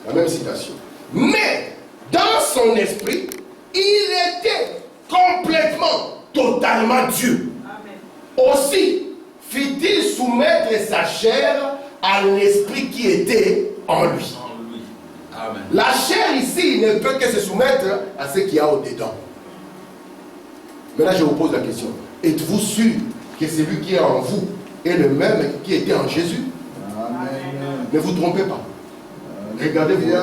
La même citation. Mais, dans son esprit, il était complètement, totalement Dieu. Amen. Aussi, fit-il soumettre sa chair à l'esprit qui était en lui. Amen. La chair ici ne peut que se soumettre à ce qu'il y a au-dedans. Maintenant, je vous pose la question. Êtes-vous sûr que celui qui est en vous est le même qui était en Jésus? Amen. Ne vous trompez pas. Regardez-vous.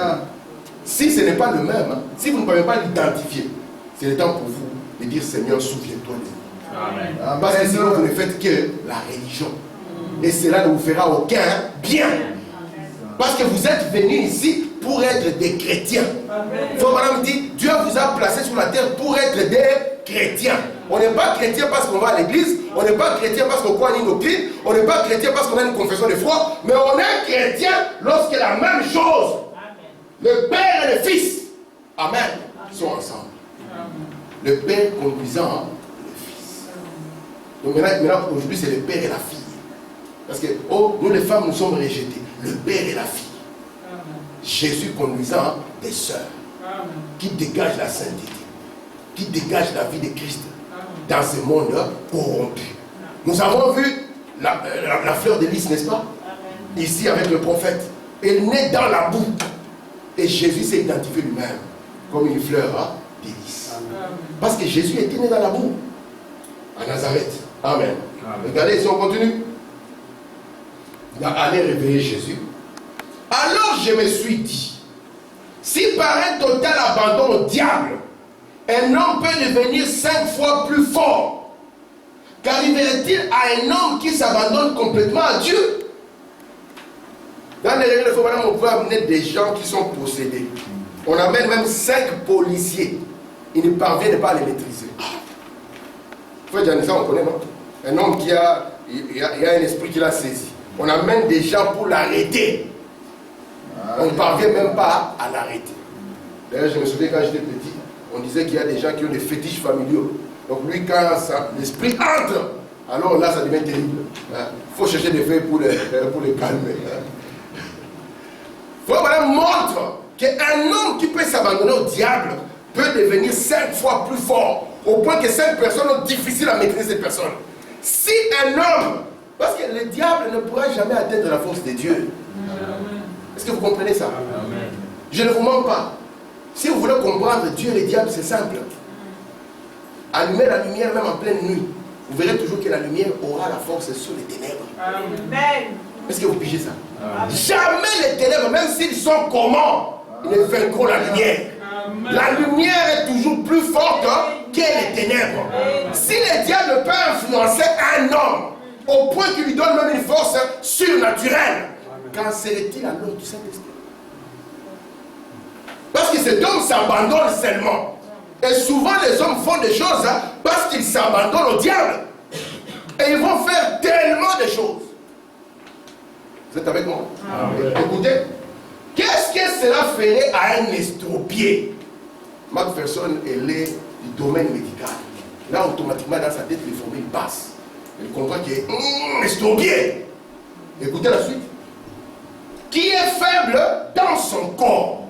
Si ce n'est pas le même, si vous ne pouvez pas l'identifier, c'est le temps pour vous de dire Seigneur, souviens-toi de nous. Amen. Parce que sinon, vous ne faites que la religion. Et cela ne vous fera aucun bien. Parce que vous êtes venus ici pour être des chrétiens. Votre madame dit, Dieu vous a placé sur la terre pour être des chrétiens. On n'est pas chrétien parce qu'on va à l'église, on n'est pas chrétien parce qu'on croit en une doctrine, on n'est pas chrétien parce qu'on a une confession de foi, mais on est chrétien lorsque la même chose, le Père et le Fils, Amen, sont ensemble. Le Père conduisant le Fils. Donc maintenant aujourd'hui, c'est le Père et la fille. Parce que, nous les femmes, nous sommes rejetées. Le Père et la fille. Jésus conduisant des sœurs qui dégagent la sainteté, qui dégagent la vie de Christ dans ce monde corrompu. Nous avons vu la fleur de lys, n'est-ce pas? Ici avec le prophète. Elle naît dans la boue. Et Jésus s'est identifié lui-même comme une fleur de lys. Parce que Jésus était né dans la boue. À Nazareth. Amen. Regardez, si on continue. Allez réveiller Jésus. Alors je me suis dit, si par un total abandon au diable, un homme peut devenir 5 fois plus fort, qu'arriverait-il à un homme qui s'abandonne complètement à Dieu? Dans les règles de foi, on peut amener des gens qui sont possédés. On amène même 5 policiers. Ils ne parviennent pas à les maîtriser. Frère Janissa, on connaît, non? Un homme qui a un esprit qui l'a saisi. On amène des gens pour l'arrêter. On ne parvient même pas à l'arrêter. D'ailleurs, je me souviens quand j'étais petit, on disait qu'il y a des gens qui ont des fétiches familiaux. Donc lui, quand l'esprit entre, alors là, ça devient terrible. Il faut chercher des feuilles pour les calmer. Il faut vraiment montrer qu'un homme qui peut s'abandonner au diable peut devenir 5 fois plus fort, au point que 5 personnes sont difficiles à maîtriser cette personne. Si un homme, parce que le diable ne pourra jamais atteindre la force de Dieu. Est-ce que vous comprenez ça? Amen. Je ne vous mens pas. Si vous voulez comprendre Dieu et le diable, c'est simple. Allumez la lumière même en pleine nuit. Vous verrez toujours que la lumière aura la force sur les ténèbres. Amen. Est-ce que vous pigez ça? Amen. Jamais les ténèbres, même s'ils sont comment, ils ne vaincront la lumière. Amen. La lumière est toujours plus forte que les ténèbres. Amen. Si le diable peut influencer un homme au point qu'il lui donne même une force surnaturelle, qu'en serait-il alors du Saint-Esprit? Parce que cet homme s'abandonne seulement. Et souvent les hommes font des choses parce qu'ils s'abandonnent au diable. Et ils vont faire tellement de choses. Vous êtes avec moi? Amen. Écoutez, qu'est-ce que cela ferait à un estropié? Macpherson, elle est du domaine médical. Là, automatiquement, dans sa tête, les formules passent. Elle comprend qu'il est estropié. Écoutez la suite. Qui est faible dans son corps.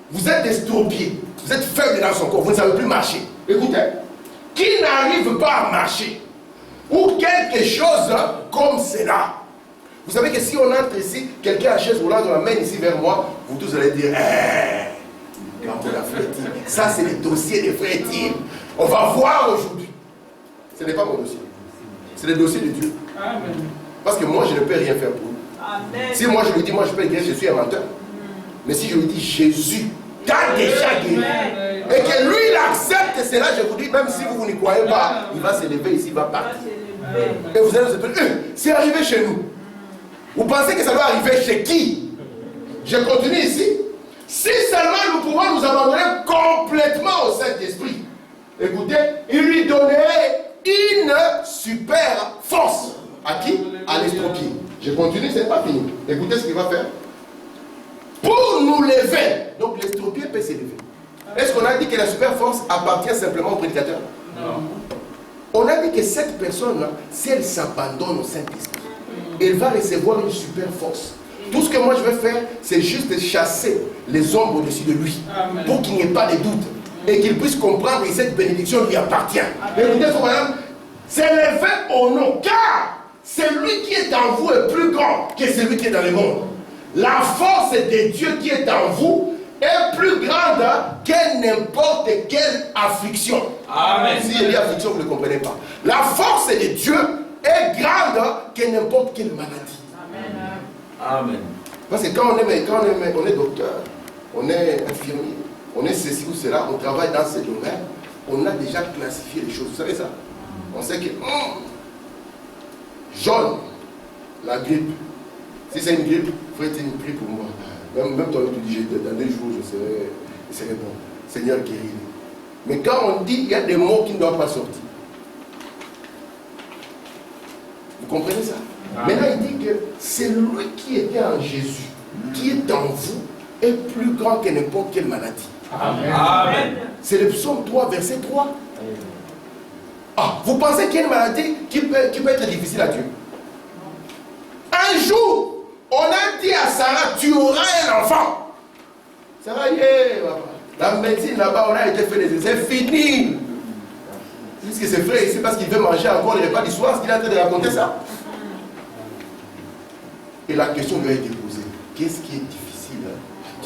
Vous êtes estropié. Vous êtes faible dans son corps. Vous ne savez plus marcher. Écoutez. Qui n'arrive pas à marcher. Ou quelque chose comme cela. Vous savez que si on entre ici, quelqu'un à chaise roulante, on l'amène ici vers moi, vous tous allez dire, ça c'est le dossier des frères Tim. On va voir aujourd'hui. Ce n'est pas mon dossier. C'est le dossier de Dieu. Amen. Parce que moi, je ne peux rien faire pour lui. Amen. Si moi je lui dis, moi je peux guérir, je suis un menteur. Mais si je lui dis, Jésus t'a déjà guéri, et que lui il accepte cela, je vous dis, même si vous n'y croyez pas, il va se lever ici, il va partir. Et vous allez vous dire, c'est arrivé chez nous. Vous pensez que ça doit arriver chez qui? Je continue ici. Si seulement nous pouvons nous abandonner complètement au Saint-Esprit, écoutez, il lui donnerait une super force. À qui? À l'estropié. Je continue, ce n'est pas fini. Écoutez ce qu'il va faire. Pour nous lever. Donc l'estropié peut s'élever. Est-ce qu'on a dit que la super force appartient simplement au prédicateur? Non. On a dit que cette personne-là, si elle s'abandonne au Saint-Esprit, elle va recevoir une super force. Tout ce que moi je vais faire, c'est juste chasser les ombres au-dessus de lui. Amen. Pour qu'il n'y ait pas de doute. Et qu'il puisse comprendre que cette bénédiction lui appartient. Écoutez, madame, c'est levé au nom. Car celui qui est en vous est plus grand que celui qui est dans le monde. La force de Dieu qui est en vous est plus grande que n'importe quelle affliction. Amen. Si il y a affliction, vous ne comprenez pas. La force de Dieu est grande que n'importe quelle maladie. Amen. Amen. Parce que quand on est docteur, on est infirmier, on est ceci ou cela, on travaille dans ce domaine, on a déjà classifié les choses. Vous savez ça? On sait que jaune, la grippe. Si c'est une grippe, faites une grippe pour moi. Même toi, tu dis, dans 2 jours, je serai bon. Seigneur, guéris. Mais quand on dit, il y a des mots qui ne doivent pas sortir. Vous comprenez ça? Maintenant, il dit que c'est lui qui était en Jésus, qui est en vous, est plus grand que n'importe quelle maladie. Amen. Amen. C'est le psaume 3, verset 3. Ah, vous pensez qu'il y a une maladie qui peut être difficile à Dieu? Un jour, on a dit à Sarah, tu auras un enfant. Sarah, la médecine là-bas, on a été fait des essais, c'est fini. Puisque c'est vrai ici, parce qu'il veut manger encore le repas du soir, qu'il est en train de raconter ça. Et la question lui a été posée. Qu'est-ce qui est difficile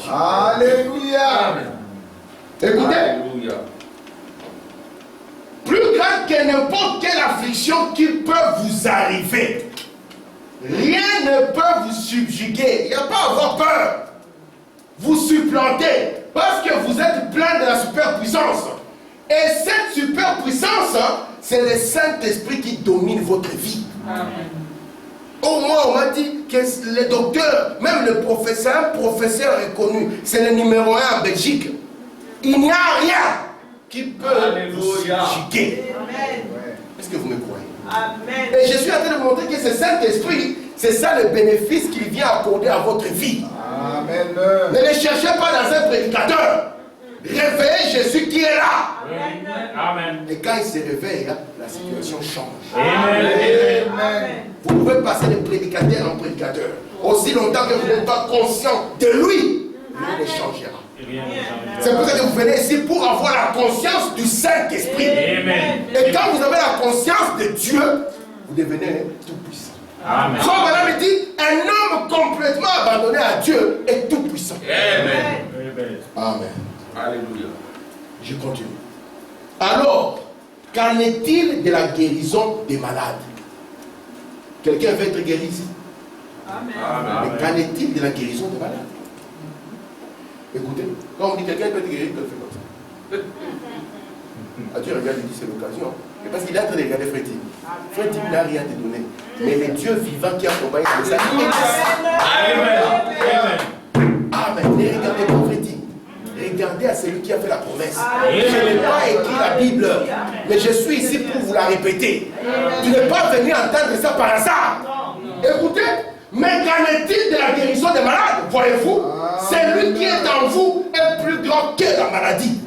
à Dieu? Alléluia. Écoutez. Alléluia. Plus grande que n'importe quelle affliction qui peut vous arriver. Rien ne peut vous subjuguer. Il n'y a pas à avoir peur. Vous supplanter. Parce que vous êtes plein de la superpuissance. Et cette superpuissance, c'est le Saint-Esprit qui domine votre vie. Amen. Au moins, on m'a dit que les docteurs, même le professeur, un professeur reconnu, c'est le numéro 1 en Belgique. Il n'y a rien qui peut vous subjuguer. Est-ce que vous me croyez? Amen. Et je suis en train de vous montrer que ce Saint-Esprit, c'est ça le bénéfice qu'il vient accorder à votre vie. Amen. Ne le cherchez pas dans un prédicateur. Réveillez Jésus qui est là. Amen. Et quand il se réveille, la situation change. Amen. Amen. Vous pouvez passer de prédicateur en prédicateur. Aussi longtemps que vous n'êtes pas conscient de lui, rien ne changera. C'est pour ça que vous venez ici pour avoir la conscience du Saint-Esprit. Et quand vous avez la conscience de Dieu, vous devenez tout puissant. Amen. Donc madame dit, un homme complètement abandonné à Dieu est tout puissant. Amen. Amen. Alléluia. Je continue. Alors, qu'en est-il de la guérison des malades? Quelqu'un veut être guéri ici? Amen. Mais qu'en est-il de la guérison des malades? Écoutez, quand on dit quelqu'un peut être guéri, peut le faire comme ça. Ah, Dieu regarde, il dit c'est l'occasion. Et parce qu'il est en train de regarder Frédéric. Frédéric n'a rien te donné. Mais le Dieu vivant qui accompagne le message existe. Amen. Ne regardez pas Frédéric. Regardez à celui qui a fait la promesse. Je n'ai pas écrit la Bible, mais je suis ici pour vous la répéter. Tu n'es pas venu entendre ça par hasard. Écoutez, mais qu'en est-il de la guérison des malades? Voyez-vous, celui qui est en vous est plus grand que la maladie.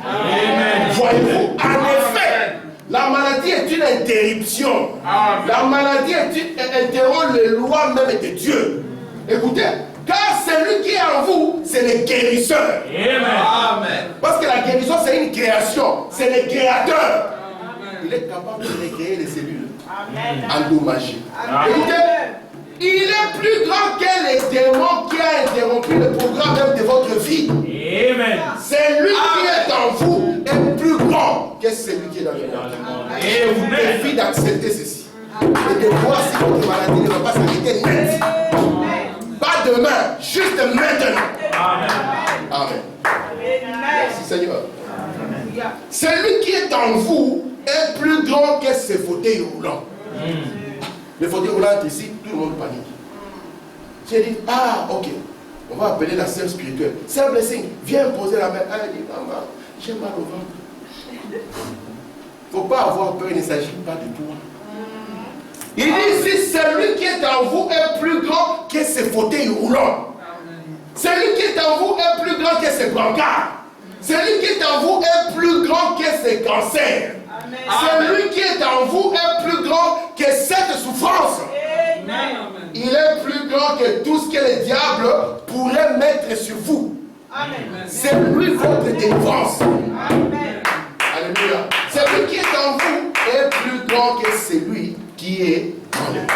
Voyez-vous, en effet, la maladie est une interruption. La maladie interrompt les lois même de Dieu. Écoutez, car celui qui est en vous, c'est le guérisseur. Amen. Parce que la guérison, c'est une création. C'est le créateur. Il est capable de recréer les cellules endommagées. Écoutez, il est plus grand que les démons qui a interrompu le programme même de votre vie. Amen. Celui qui est en vous est plus grand que celui qui est dans le monde. Et vous défie d'accepter ceci. Et de voir si votre maladie ne va pas s'arrêter net. Pas demain, juste maintenant. Amen. Amen. Merci Seigneur. Celui qui est en vous est plus grand que ce fauteuil roulant. Le fauteuil roulant entre ici, tout le monde panique. J'ai dit, ah, ok. On va appeler la sœur spirituelle. Sœur Blessing, viens poser la main. Elle dit, maman, j'ai mal au ventre. Il ne faut pas avoir peur, il ne s'agit pas de toi. Il dit, si celui qui est en vous est plus grand que ce fauteuil roulant. Celui qui est en vous est plus grand que ce brancard. Celui qui est en vous est plus grand que ce cancers. Celui qui est en vous est plus grand que cette souffrance. Amen. Il est plus grand que tout ce que le diable pourrait mettre sur vous. C'est lui votre délivrance. Alléluia. Celui qui est en vous est plus grand que celui qui est dans le monde.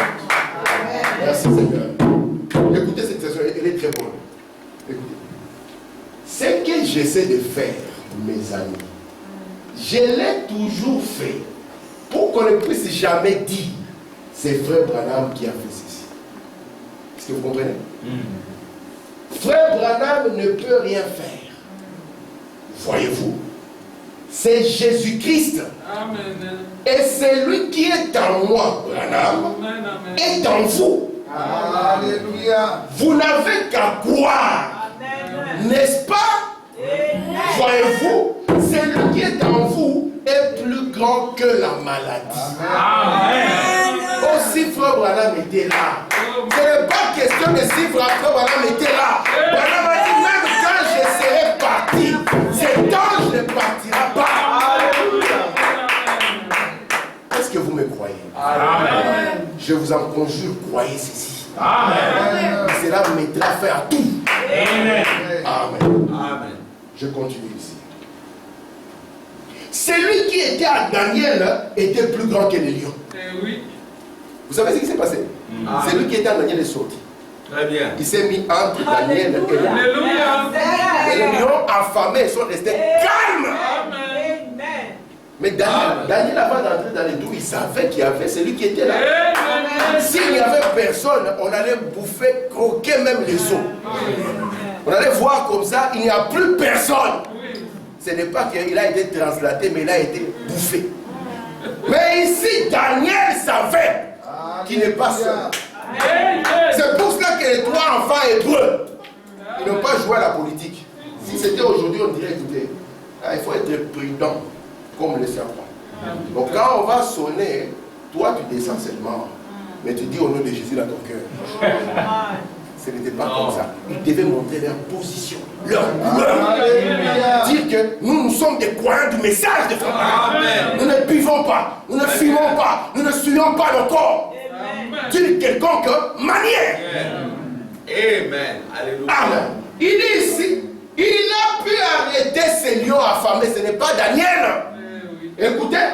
Merci Seigneur. Écoutez cette session, elle est très bonne. Écoutez. Ce que j'essaie de faire, mes amis, je l'ai toujours fait pour qu'on ne puisse jamais dire c'est Frère Branham qui a fait ceci. Est-ce que vous comprenez? Frère Branham ne peut rien faire. Voyez-vous, c'est Jésus-Christ. Et celui qui est en moi, Branham, est en vous. Alléluia. Vous n'avez qu'à croire. N'est-ce pas? Voyez-vous, celui qui est en vous est plus grand que la maladie. Amen. Aussi Frère Branham était là. Ce n'est pas question de si Frère Branham était là. Branham a dit, même quand je serai parti, cet ange ne partira pas. Est-ce que vous me croyez? Amen. Je vous en conjure, croyez ceci. Amen. Cela mettra fin à tout. Amen. Amen. Amen. Je continue ici. Celui qui était à Daniel était plus grand que les lions. Oui. Vous savez ce qui s'est passé? Celui qui était à Daniel est sorti. Très bien. Il s'est mis entre Daniel et les lions. Alléluia. Et les lions affamés sont restés calmes. Mais Daniel, avant d'entrer dans les douves, il savait qu'il y avait celui qui était là. S'il n'y avait personne, on allait bouffer, croquer même les os. On allait voir comme ça, il n'y a plus personne. Ce n'est pas qu'il a été translaté, mais il a été bouffé. Mais ici, Daniel savait qu'il n'est pas seul. C'est pour cela que les trois enfants hébreux, ils n'ont pas joué à la politique. Si c'était aujourd'hui, on dirait, écoutez, il faut être prudent, comme le serpent. Donc quand on va sonner, toi tu descends seulement, mais tu dis au nom de Jésus dans ton cœur. Ce n'était pas comme ça. Ils devaient montrer leur position, leur couleur. Dire que nous sommes des croyants du message de Frère Branham. Nous ne buvons pas, nous ne fumons pas, nous ne suivons pas nos corps. D'une quelconque manière. Amen. Alléluia. Amen. Il dit ici, il a pu arrêter ces lions affamés. Ce n'est pas Daniel. Écoutez,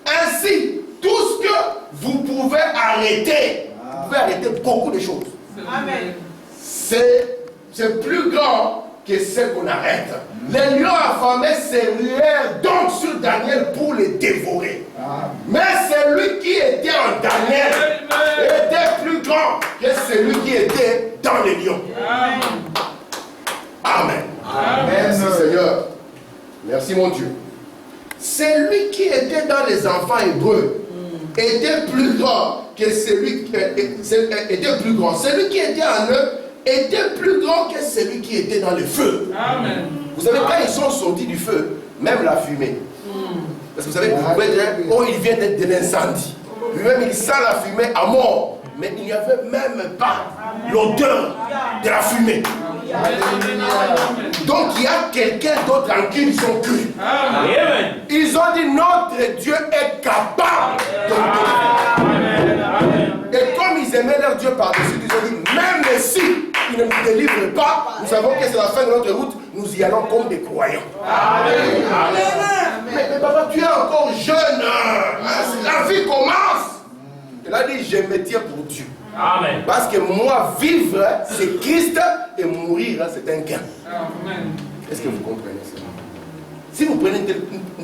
ainsi, tout ce que vous pouvez arrêter, vous pouvez arrêter beaucoup de choses. Amen. C'est plus grand que ce qu'on arrête. Les lions affamés se ruèrent donc sur Daniel pour les dévorer. Mais celui qui était en Daniel était plus grand que celui qui était dans les lions. Amen. Merci Seigneur. Merci mon Dieu. Celui qui était dans les enfants hébreux était plus grand que celui qui était plus grand. Celui qui était en eux était plus grand que celui qui était dans le feu. Amen. Vous savez, quand ils sont sortis du feu, même la fumée. Parce que vous savez, vous pouvez dire, oh, il vient d'être de l'incendie. Lui-même, il sent la fumée à mort. Mais il n'y avait même pas l'odeur de la fumée. Donc il y a quelqu'un d'autre en qui ils ont cru. Ils ont dit notre Dieu est capable de nous délivrer. Et comme ils aimaient leur Dieu par-dessus, ils ont dit même si il ne nous délivre pas, nous savons que c'est la fin de notre route, nous y allons comme des croyants. Mais papa, tu es encore jeune. La vie commence. Il a dit je me tiens pour Dieu. Amen. Parce que moi, vivre, c'est Christ, et mourir, c'est un gain. Est-ce que vous comprenez ça? Si vous prenez une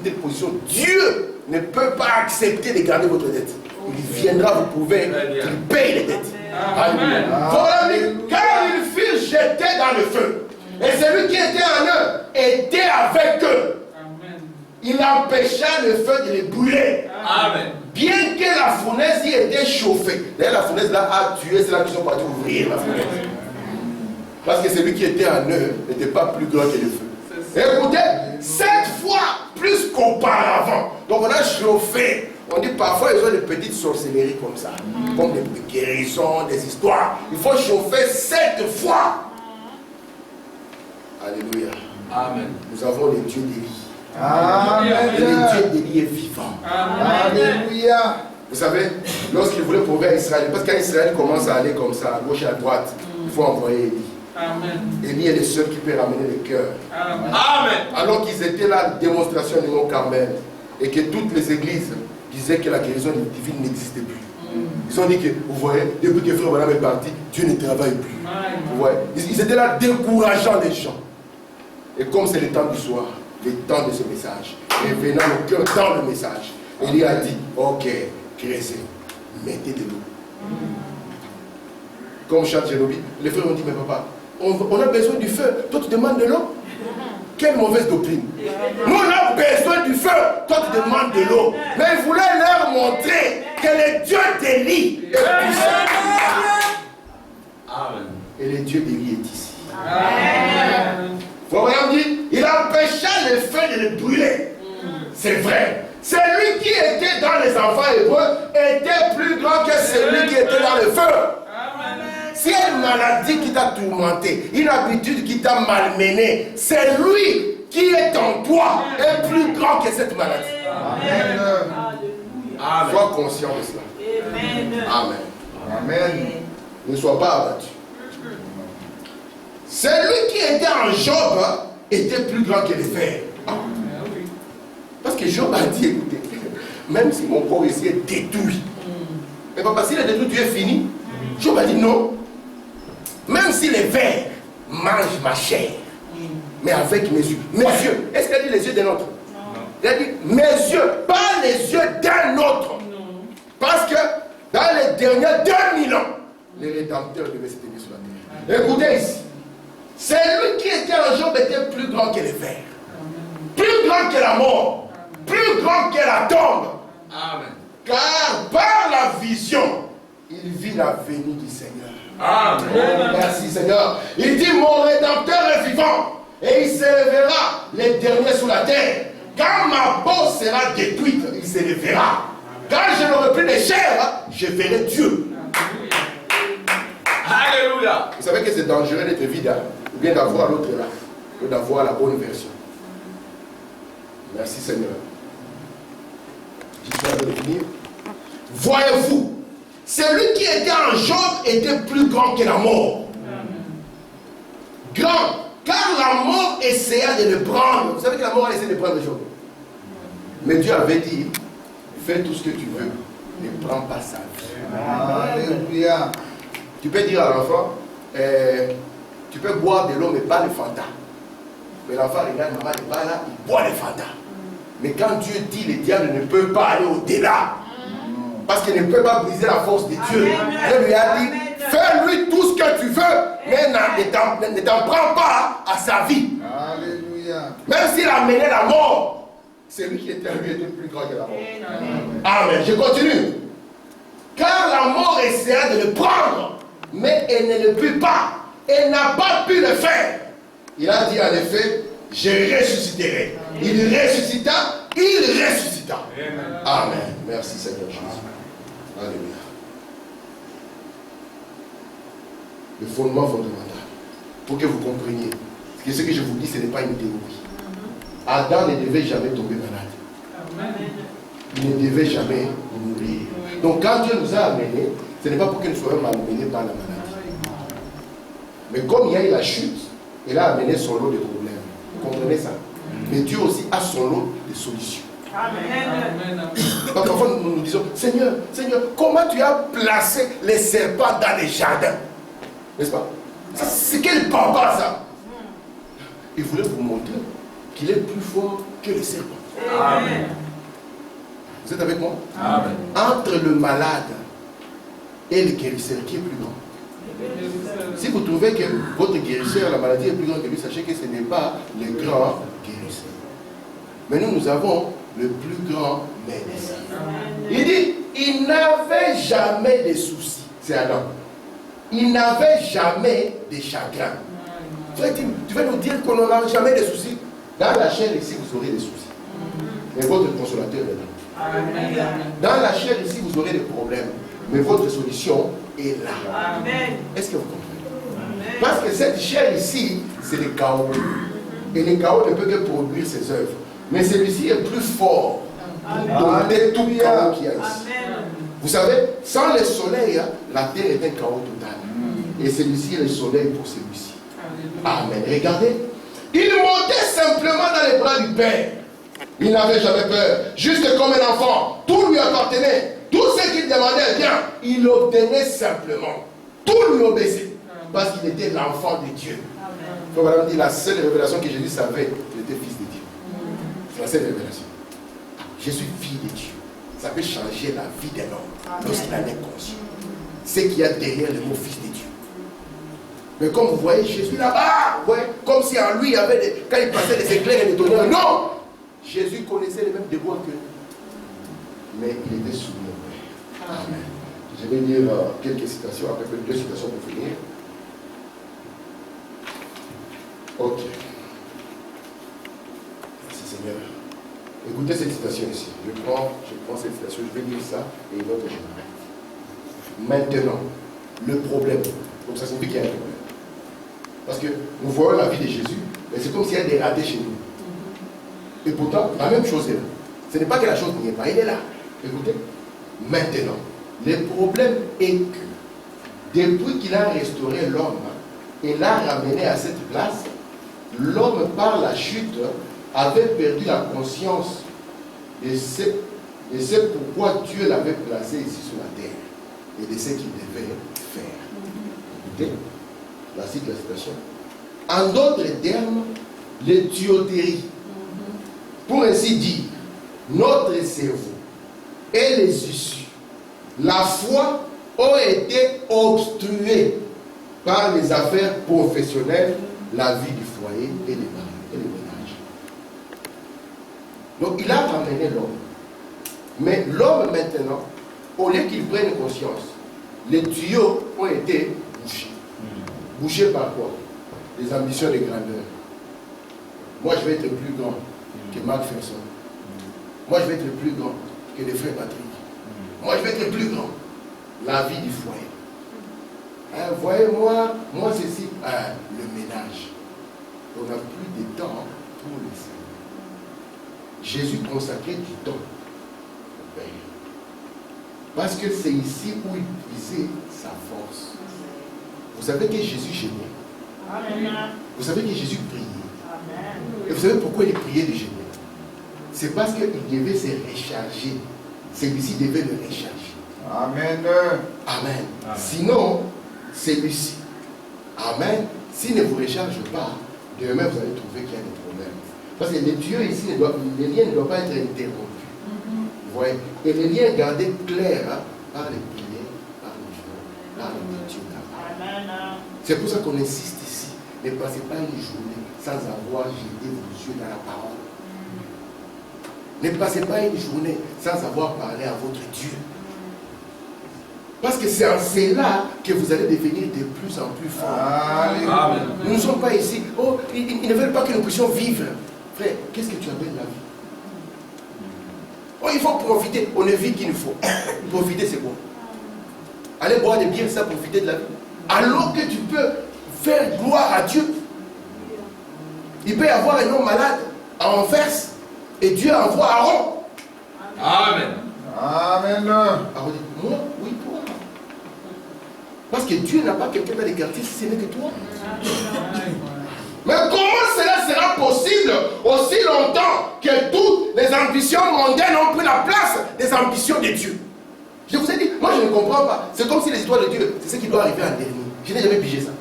telle position, Dieu ne peut pas accepter de garder votre dette. Il viendra vous prouver qu'il paye les dettes. Amen. Voilà, car ils furent jetés dans le feu. Et celui qui était en eux était avec eux. Il empêcha le feu de les brûler. Amen. bien que la fournaise y était chauffée. D'ailleurs, la fournaise là a tué ceux-là qui sont partis ouvrir la fournaise. Parce que celui qui était en eux n'était pas plus grand que le feu. Écoutez, 7 fois plus qu'auparavant. Donc on a chauffé. On dit parfois ils ont des petites sorcelleries comme ça. Comme des guérisons, des histoires. Il faut chauffer 7 fois. Alléluia. Amen. Nous avons le Dieu d'Élie. Amen. Et le Dieu d'Élie est vivant. Alléluia. Vous savez, lorsqu'il voulait prouver à Israël, parce qu'à Israël commence à aller comme ça, à gauche et à droite, il faut envoyer Élie. Élie est le seul qui peut ramener le cœur. Amen. Alors qu'ils étaient là, démonstration du mont Carmel, et que toutes les églises disaient que la guérison divine n'existait plus. Ils ont dit que, vous voyez, depuis que Frère Branham est parti, Dieu ne travaille plus. Vous voyez, ils étaient là décourageant les gens. Et comme c'est le temps du soir, le temps de ce message, et venant le cœur dans le message, Élie a dit, ok, créez, mettez de l'eau. Comme chante Jérobi, les frères ont dit, mais papa, on a besoin du feu, toi tu demandes de l'eau? Quelle mauvaise doctrine. Nous on a besoin du feu, toi tu demandes de l'eau. Mais il voulait leur montrer que le Dieu d'Élie est puissant. Amen. Et le Dieu d'Élie est ici. Amen. Frère dit, il empêcha le feu de le brûler. C'est vrai. Celui qui était dans les enfants hébreux était plus grand que celui qui était dans le feu. Si une maladie qui t'a tourmenté, une habitude qui t'a malmené, c'est lui qui est en toi est plus grand que cette maladie. Amen. Amen. Sois conscient de cela. Amen. Amen. Ne sois pas abattu. Celui qui était en Job était plus grand que les fers. Parce que Job a dit, écoutez, même si mon corps ici est détruit, mais papa, s'il est détruit, tu es fini. Job a dit non. Même si les vers mangent ma chair, mais avec mes yeux. Mes yeux, est-ce qu'elle dit les yeux d'un autre? Elle a dit mes yeux, pas les yeux d'un autre. Parce que dans les derniers 2000 ans, les rédempteurs devaient se tenir sur la terre. Écoutez ici. Celui qui était en Job était plus grand que les vers, plus grand que la mort, plus grand que la tombe. Amen. Car par la vision, il vit la venue du Seigneur. Amen. Merci Seigneur. Il dit mon rédempteur est vivant et il s'élèvera les derniers sous la terre. Quand ma peau sera détruite, il s'élèvera. Quand je n'aurai plus de chair, je verrai Dieu. Alléluia. Vous savez que c'est dangereux d'être vide, hein? Ou bien d'avoir l'autre là, que d'avoir la bonne version. Merci Seigneur. J'espère de finir. Voyez-vous, celui qui était en Job était plus grand que la mort. Grand, car la mort essaya de le prendre. Vous savez que la mort a essayé de prendre Job. Mais Dieu avait dit, fais tout ce que tu veux, ne prends pas sa vie. Alléluia. Tu peux dire à l'enfant, tu peux boire de l'eau mais pas le Fanta. Mais l'enfant regarde, maman n'est pas là, il boit le Fanta. Mais quand Dieu dit, le diable ne peut pas aller au-delà. Parce qu'il ne peut pas briser la force de Dieu. Dieu lui a dit, fais-lui tout ce que tu veux, mais ne t'en prends pas à sa vie. Alléluia. Même s'il a mené la mort, c'est lui qui était lui était plus grand que la mort. Amen. Je continue. Car la mort essaya de le prendre, mais elle ne le put pas. Elle n'a pas pu le faire. Il a dit en effet, je ressusciterai. Il ressuscita, il ressuscita. Amen. Merci Seigneur Jésus. Alléluia. Le fondement fondamental, pour que vous compreniez, que ce que je vous dis, ce n'est pas une théorie. Adam ne devait jamais tomber malade. Il ne devait jamais mourir. Donc quand Dieu nous a amenés, ce n'est pas pour que nous soyons malmenés par la maladie. Mais comme il y a eu la chute, il a amené son lot de problèmes. Vous comprenez ça? Mais Dieu aussi a son lot de solutions. Amen. Parfois nous disons, Seigneur, Seigneur, comment tu as placé les serpents dans les jardins? N'est-ce pas? C'est quel papa ça? Il voulait vous montrer qu'il est plus fort que les serpents. Amen. Vous êtes avec moi? Amen. Entre le malade et le guérisseur, qui est plus grand? Si vous trouvez que votre guérisseur, la maladie est plus grande que lui, sachez que ce n'est pas le grand guérisseur. Mais nous avons le plus grand médecin. Il dit, il n'avait jamais de soucis. C'est Adam. Il n'avait jamais de chagrin. Frère, tu vas nous dire qu'on n'aura jamais de soucis. Dans la chair ici, vous aurez des soucis. Mais votre consolateur est là. Dans la chair ici, vous aurez des problèmes. Mais votre solution est là. Est-ce que vous comprenez? Parce que cette chair ici, c'est le chaos. Et le chaos ne peut que produire ses œuvres. Mais celui-ci est plus fort pour dompter tout le chaos qu'il y a ici. Vous savez, sans le soleil, la terre est un chaos total. Et celui-ci est le soleil pour celui-ci. Amen. Regardez. Il montait simplement dans les bras du Père. Il n'avait jamais peur. Juste comme un enfant. Tout lui appartenait. Tout ce qu'il demandait, bien, il obtenait simplement. Tout lui obéissait. Parce qu'il était l'enfant de Dieu. Voilà, on dit la seule révélation que Jésus savait, il était fils de Dieu. C'est la seule révélation. Je suis fille de Dieu. Ça peut changer la vie d'un homme lorsqu'il en est conscient. Ce qu'il y a derrière le mot fils de Dieu. Mais comme vous voyez Jésus là-bas, ouais, comme si en lui il y avait des, quand il passait des éclairs et des tonnerres. Non! Jésus connaissait les mêmes devoirs que nous. Mais il était soumis au Père. Amen. Je vais lire quelques citations, à peu près 2 citations pour finir. Ok. Merci Seigneur. Écoutez cette citation ici. Je prends cette citation, je vais lire ça et une autre je vais. Maintenant, le problème. Donc ça signifie qu'il y a un problème. Parce que nous voyons la vie de Jésus, mais c'est comme s'il y a des ratés chez nous. Et pourtant, la même chose est là. Ce n'est pas que la chose n'y est pas, il est là. Écoutez. Maintenant, le problème est que depuis qu'il a restauré l'homme et l'a ramené à cette place, l'homme, par la chute, avait perdu la conscience de ce pourquoi Dieu l'avait placé ici sur la terre et de ce qu'il devait faire. Écoutez, la citation. En d'autres termes, les tuyauteries, pour ainsi dire, notre cerveau et les issues, la foi ont été obstruées par les affaires professionnelles, la vie du foyer et les ménages. Donc il a ramené l'homme. Mais l'homme maintenant, au lieu qu'il prenne conscience, les tuyaux ont été bouchés. Bouchés par quoi? Les ambitions de grandeur. Moi je vais être plus grand que Marc Ferson. Moi je vais être plus grand que le frère Patrick. Moi je vais être plus grand. La vie du foyer. Voyez-moi, moi ceci, le ménage. On n'a plus de temps pour le Seigneur. Jésus consacrait du temps au Père. Parce que c'est ici où il puisait sa force. Vous savez que Jésus gênait. Vous savez que Jésus priait. Et vous savez pourquoi il priait de gêner? C'est parce qu'il devait se recharger. Celui-ci devait le recharger. Amen. Amen. Sinon, celui-ci. Amen. S'il ne vous recharge pas, demain vous allez trouver qu'il y a des problèmes. Parce que les dieux ici, les liens ne doivent pas être interrompus. Vous voyez? Et les liens gardés clairs par les prières, par le jeûne, par l'écriture. C'est pour ça qu'on insiste ici. Ne passez pas une journée sans avoir jeté vos yeux dans la parole. Ne passez pas une journée sans avoir parlé à votre Dieu. Parce que c'est en cela que vous allez devenir de plus en plus forts. Amen. Nous ne sommes pas ici. Oh, ils ne veulent pas que nous puissions vivre. Frère, qu'est-ce que tu appelles la vie? Oh, il faut profiter. On ne vit qu'il faut. Profiter, c'est quoi? Aller boire des bières, ça, profiter de la vie. Alors que tu peux faire gloire à Dieu. Il peut y avoir un homme malade à Anvers et Dieu envoie Aaron. Amen. Amen. Aaron dit, moi, oui, toi. Parce que Dieu n'a pas quelqu'un dans les quartiers si ce n'est que toi. Mais comment cela sera possible aussi longtemps que toutes les ambitions mondaines ont pris la place des ambitions de Dieu? Je vous ai dit, moi je ne comprends pas. C'est comme si les histoires de Dieu, c'est ce qui doit arriver en dernier. Je n'ai jamais pigé ça.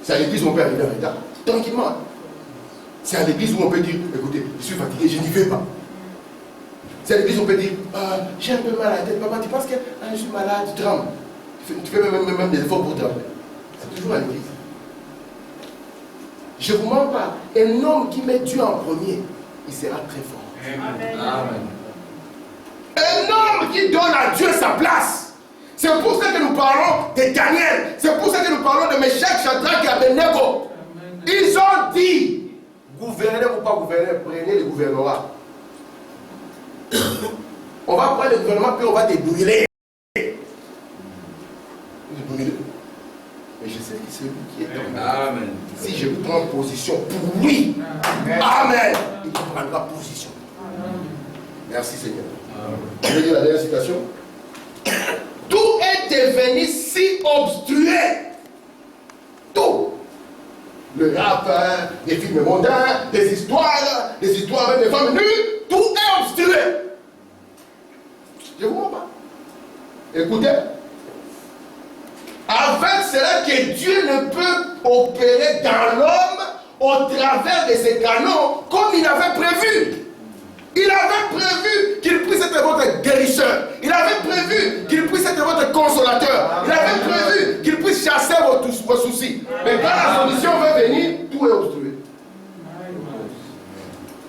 C'est à l'église où on peut arriver en retard, tranquillement. C'est à l'église où on peut dire, écoutez, je suis fatigué, je n'y vais pas. C'est à l'église où on peut dire, j'ai un peu mal à la tête, papa, tu penses que je suis malade, tu trembles. Tu fais même des efforts pour trembler. C'est toujours à l'église. Je ne vous mens pas. Un homme qui met Dieu en premier, il sera très fort. Amen. Un homme qui donne à Dieu sa place. C'est pour ça que nous parlons de Daniel. C'est pour ça que nous parlons de Meshach, Shadrach et Abednego. Ils ont dit, gouverner ou pas gouverner, prenez le gouvernorat. On va prendre le gouvernement puis on va te brûler. Mais je sais que c'est lui qui est en moi. Amen. Si je prends position pour lui, Amen, il prendra position. Merci Seigneur. Je vais dire la dernière citation. Tout est devenu si obstrué. Tout. Le rap, des films mondains, des histoires avec des femmes nues, tout est obstrué. Je vous vois pas. Écoutez. Avec cela que Dieu ne peut opérer dans l'homme au travers de ses canaux comme il avait prévu. Il avait prévu qu'il puisse être votre guérisseur. Il avait prévu qu'il puisse être votre consolateur. Il avait prévu qu'il puisse chasser vos soucis. Mais quand la solution va venir, tout est obstrué.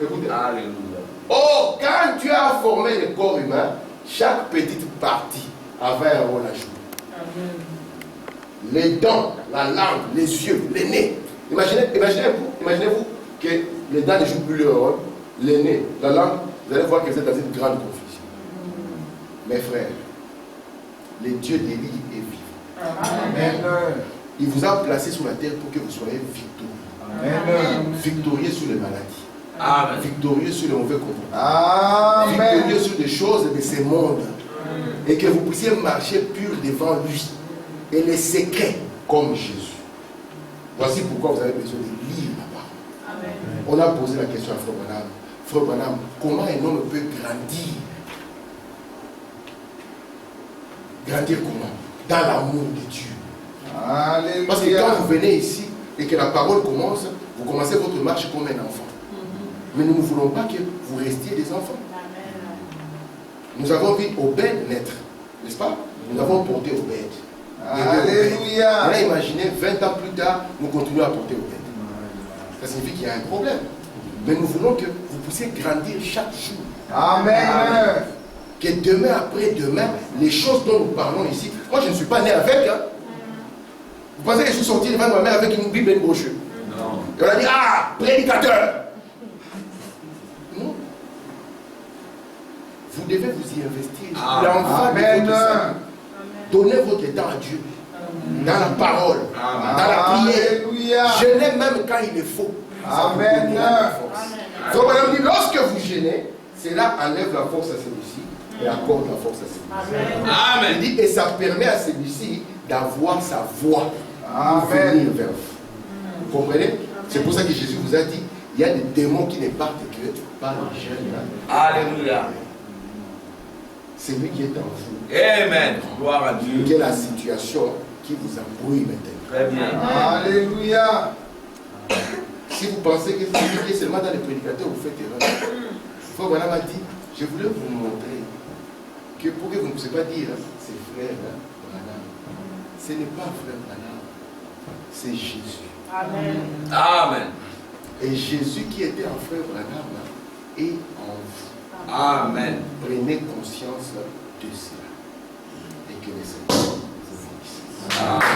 Écoutez. Alléluia. Oh, quand Dieu a formé le corps humain, chaque petite partie avait un rôle à jouer. Les dents, la langue, les yeux, les nez. Imaginez-vous que les dents ne jouent plus leur rôle. Les nez, la langue, vous allez voir que vous êtes dans une grande confusion. Mes frères, le Dieu d'Élie est vivant. Amen. Il vous a placé sur la terre pour que vous soyez victorieux. Amen. Victorieux sur les maladies. Amen. Victorieux sur les mauvais comportements. Amen. Victorieux sur des choses de ce monde. Et que vous puissiez marcher pur devant lui. Et les secrets comme Jésus. Voici pourquoi vous avez besoin de lire la parole. Amen. On a posé la question à Frère Branham. Frère Branham, comment un homme peut grandir? Grandir comment? Dans l'amour de Dieu. Alléluia. Parce que quand vous venez ici et que la parole commence, vous commencez votre marche comme un enfant. Mais nous ne voulons pas que vous restiez des enfants. Nous avons vu Obed naître, n'est-ce pas? Nous avons porté Obed. Alléluia. Maintenant, imaginez, 20 ans plus tard, nous continuons à porter Obed. Ça signifie qu'il y a un problème. Mais nous voulons que vous puissiez grandir chaque jour. Amen. Que demain après demain, les choses dont nous parlons ici, moi je ne suis pas né avec. Hein. Vous pensez que je suis sorti devant ma mère avec une Bible et une brochure? Non. Et on a dit, ah, prédicateur. Non. Vous devez vous y investir. L'enfant de votre sang. Donnez votre temps à Dieu. Dans la parole. Amen. Dans la prière. Alléluia. Gênez même quand il est faux. Ça vous Amen. donnera la force. Donc, madame dit, lorsque vous gênez, cela enlève la force à celui-ci et accorde la force à celui-ci. Amen. Il dit, et ça permet à celui-ci d'avoir sa voix pour venir vers vous. Vous comprenez? C'est pour ça que Jésus vous a dit, il y a des démons qui ne partent que par le jeûne. Alléluia. C'est lui qui est en vous. Amen. Gloire à Dieu. Quelle est la situation qui vous embrouille maintenant? Très bien. Alléluia. Si vous pensez que c'est seulement dans les prédicateurs, vous faites erreur. Frère Branham a dit, je voulais vous montrer que pour que vous ne puissiez pas dire, c'est frère Branham. Ce n'est pas frère Branham, c'est Jésus. Amen. Amen. Et Jésus qui était en frère Branham est en vous. Amen. Prenez conscience de cela. Et que les Seigneur vous bénisse. Amen.